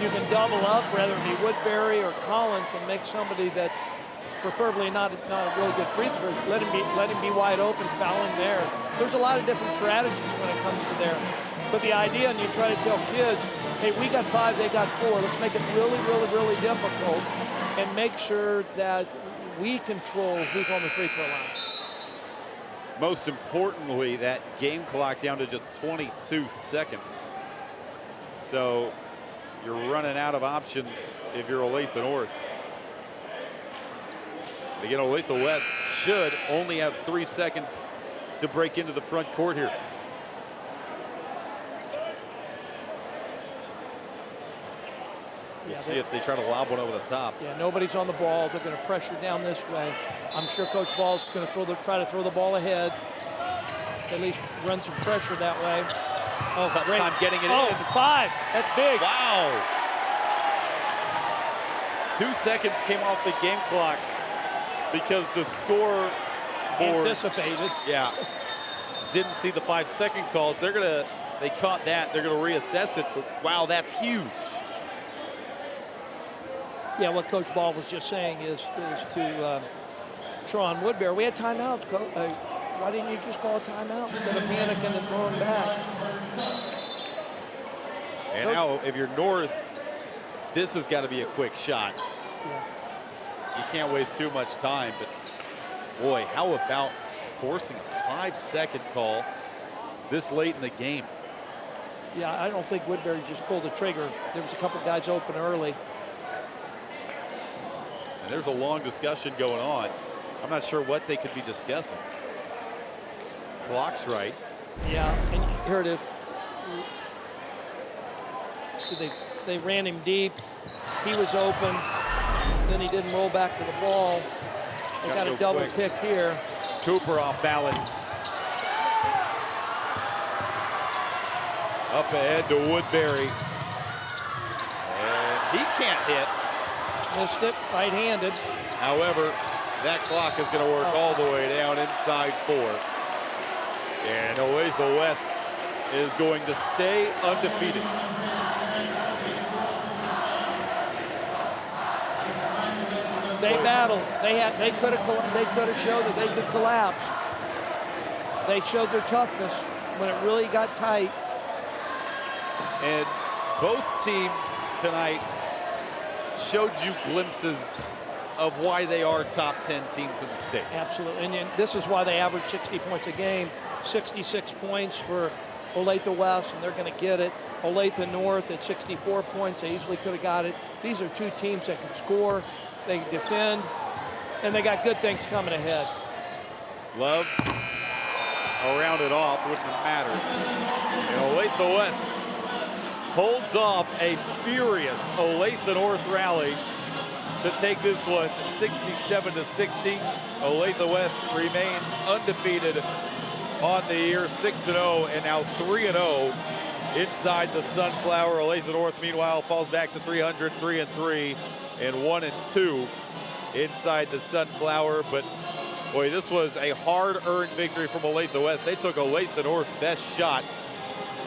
[SPEAKER 2] You can double up, whether it be Woodbury or Collins, and make somebody that's preferably not a really good free throw. Let him be wide open, fouling there. There's a lot of different strategies when it comes to there. But the idea, and you try to tell kids, hey, we got 5, they got 4. Let's make it really, really, really difficult and make sure that we control who's on the free throw line.
[SPEAKER 1] Most importantly, that game clock down to just 22 seconds. So you're running out of options if you're Olathe North. Again, Olathe West should only have 3 seconds to break into the front court here. We'll see if they try to lob one over the top.
[SPEAKER 2] Yeah, nobody's on the ball. They're going to pressure down this way. I'm sure Coach Ball's going to try to throw the ball ahead. At least run some pressure that way.
[SPEAKER 1] Oh, great. Time getting it in.
[SPEAKER 2] Oh, 5. That's big.
[SPEAKER 1] Wow. 2 seconds came off the game clock because the score board
[SPEAKER 2] anticipated.
[SPEAKER 1] Yeah. Didn't see the 5-second call, so they caught that. They're gonna reassess it. But wow, that's huge.
[SPEAKER 2] Yeah, what Coach Ball was just saying is to Sean Woodbury, we had timeouts, Coach. Why didn't you just call a timeout instead of panicking and throwing back?
[SPEAKER 1] And now, if you're North, this has got to be a quick shot.
[SPEAKER 2] Yeah.
[SPEAKER 1] You can't waste too much time, but boy, how about forcing a 5-second call this late in the game?
[SPEAKER 2] Yeah, I don't think Woodbury just pulled the trigger. There was a couple guys open early.
[SPEAKER 1] And there's a long discussion going on. I'm not sure what they could be discussing. Clock's right.
[SPEAKER 2] Yeah, and here it is. So they ran him deep. He was open. Then he didn't roll back to the ball. They got a double pick here.
[SPEAKER 1] Cooper off balance. Up ahead to Woodbury. And he can't hit.
[SPEAKER 2] Missed it, right-handed.
[SPEAKER 1] However, that clock is going to work all the way down inside 4. And Olathe West is going to stay undefeated.
[SPEAKER 2] They battled. They could have showed that they could collapse. They showed their toughness when it really got tight.
[SPEAKER 1] And both teams tonight showed you glimpses of why they are top 10 teams in the state.
[SPEAKER 2] Absolutely, and this is why they average 60 points a game. 66 points for Olathe West, and they're going to get it. Olathe North at 64 points. They easily could have got it. These are two teams that can score, they can defend, and they got good things coming ahead.
[SPEAKER 1] Love around it off, wouldn't have mattered. And Olathe West holds off a furious Olathe North rally to take this one 67-60. Olathe West remains undefeated on the year, 6-0 and now 3-0 inside the Sunflower. Olathe North, meanwhile, falls back to 300, 3-3, and 1-2 inside the Sunflower. But boy, this was a hard-earned victory from Olathe West. They took Olathe North's best shot,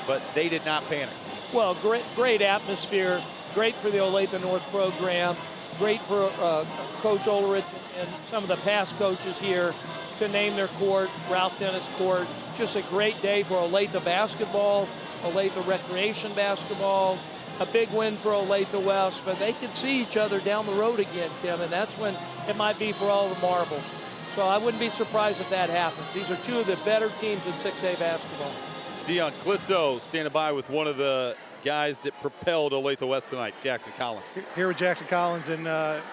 [SPEAKER 1] but they did not panic.
[SPEAKER 2] Well, great atmosphere, great for the Olathe North program, great for Coach Ulrich and some of the past coaches here to name their court, Ralph Dennis Court. Just a great day for Olathe basketball, Olathe recreation basketball. A big win for Olathe West, but they could see each other down the road again, Tim, and that's when it might be for all the marbles. So I wouldn't be surprised if that happens. These are two of the better teams in 6A basketball.
[SPEAKER 1] Dion Clisso standing by with one of the guys that propelled Olathe West tonight, Jackson Collins.
[SPEAKER 3] Here with Jackson Collins, and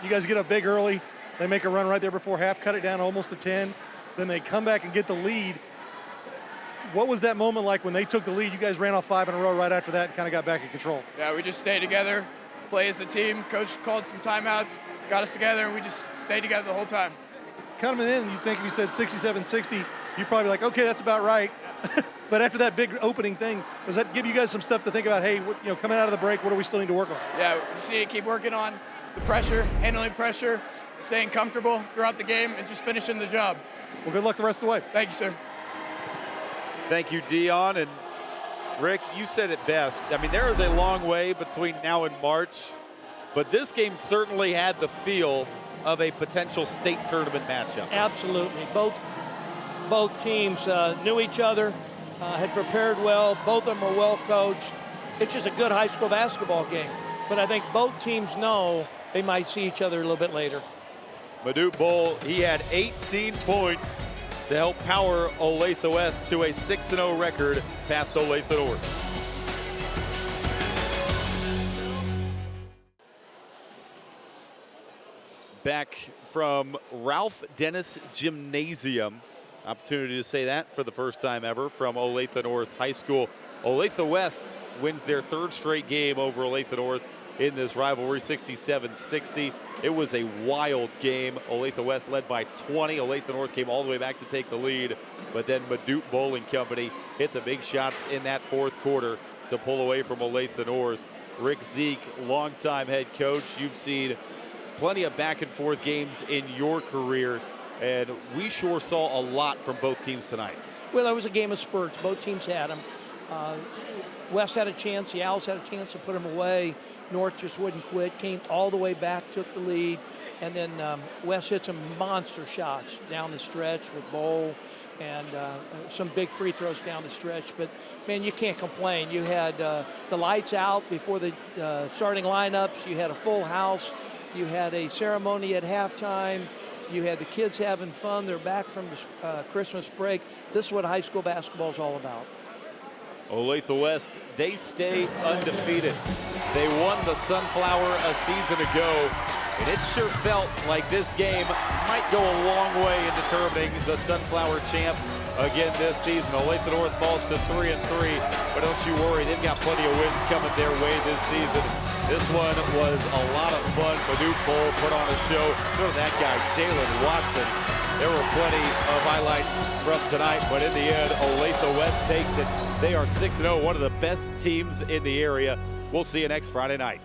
[SPEAKER 3] you guys get up big early. They make a run right there before half, cut it down almost to 10. Then they come back and get the lead. What was that moment like when they took the lead? You guys ran off 5 in a row right after that and kind of got back in control.
[SPEAKER 7] Yeah, we just stayed together, play as a team. Coach called some timeouts, got us together, and we just stayed together the whole time.
[SPEAKER 3] Coming in, you think if you said 67-60, you'd probably be like, okay, that's about right. But after that big opening thing, does that give you guys some stuff to think about? Hey, coming out of the break, what do we still need to work on?
[SPEAKER 7] Yeah, we just need to keep working on the pressure, handling pressure, staying comfortable throughout the game, and just finishing the job.
[SPEAKER 3] Well, good luck the rest of the way.
[SPEAKER 7] Thank you, sir.
[SPEAKER 1] Thank you, Dion. And Rick, you said it best. I mean, there is a long way between now and March, but this game certainly had the feel of a potential state tournament matchup.
[SPEAKER 2] Absolutely. Both teams knew each other, had prepared well. Both of them were well coached. It's just a good high school basketball game. But I think both teams know they might see each other a little bit later.
[SPEAKER 1] Madut Bull, he had 18 points to help power Olathe West to a 6-0 record past Olathe North. Back from Ralph Dennis Gymnasium. Opportunity to say that for the first time ever from Olathe North High School. Olathe West wins their 3rd straight game over Olathe North, in this rivalry, 67-60. It was a wild game. Olathe West led by 20. Olathe North came all the way back to take the lead, but then Madoot Bowling Company hit the big shots in that fourth quarter to pull away from Olathe North. Rick Zeke, longtime head coach. You've seen plenty of back and forth games in your career, and we sure saw a lot from both teams tonight.
[SPEAKER 2] Well, it was a game of spurts. Both teams had them. West had a chance. The Owls had a chance to put them away. North just wouldn't quit. Came all the way back, took the lead, and then West hit some monster shots down the stretch with Bowl and some big free throws down the stretch. But, man, you can't complain. You had the lights out before the starting lineups. You had a full house. You had a ceremony at halftime. You had the kids having fun. They're back from the Christmas break. This is what high school basketball is all about.
[SPEAKER 1] Olathe West, they stay undefeated. They won the Sunflower a season ago, and it sure felt like this game might go a long way in determining the Sunflower champ again this season. Olathe North falls to 3-3, but don't you worry, they've got plenty of wins coming their way this season. This one was a lot of fun. Madoot Bowl put on a show. Look at that guy, Jalen Watson. There were plenty of highlights from tonight, but in the end, Olathe West takes it. They are 6-0, one of the best teams in the area. We'll see you next Friday night.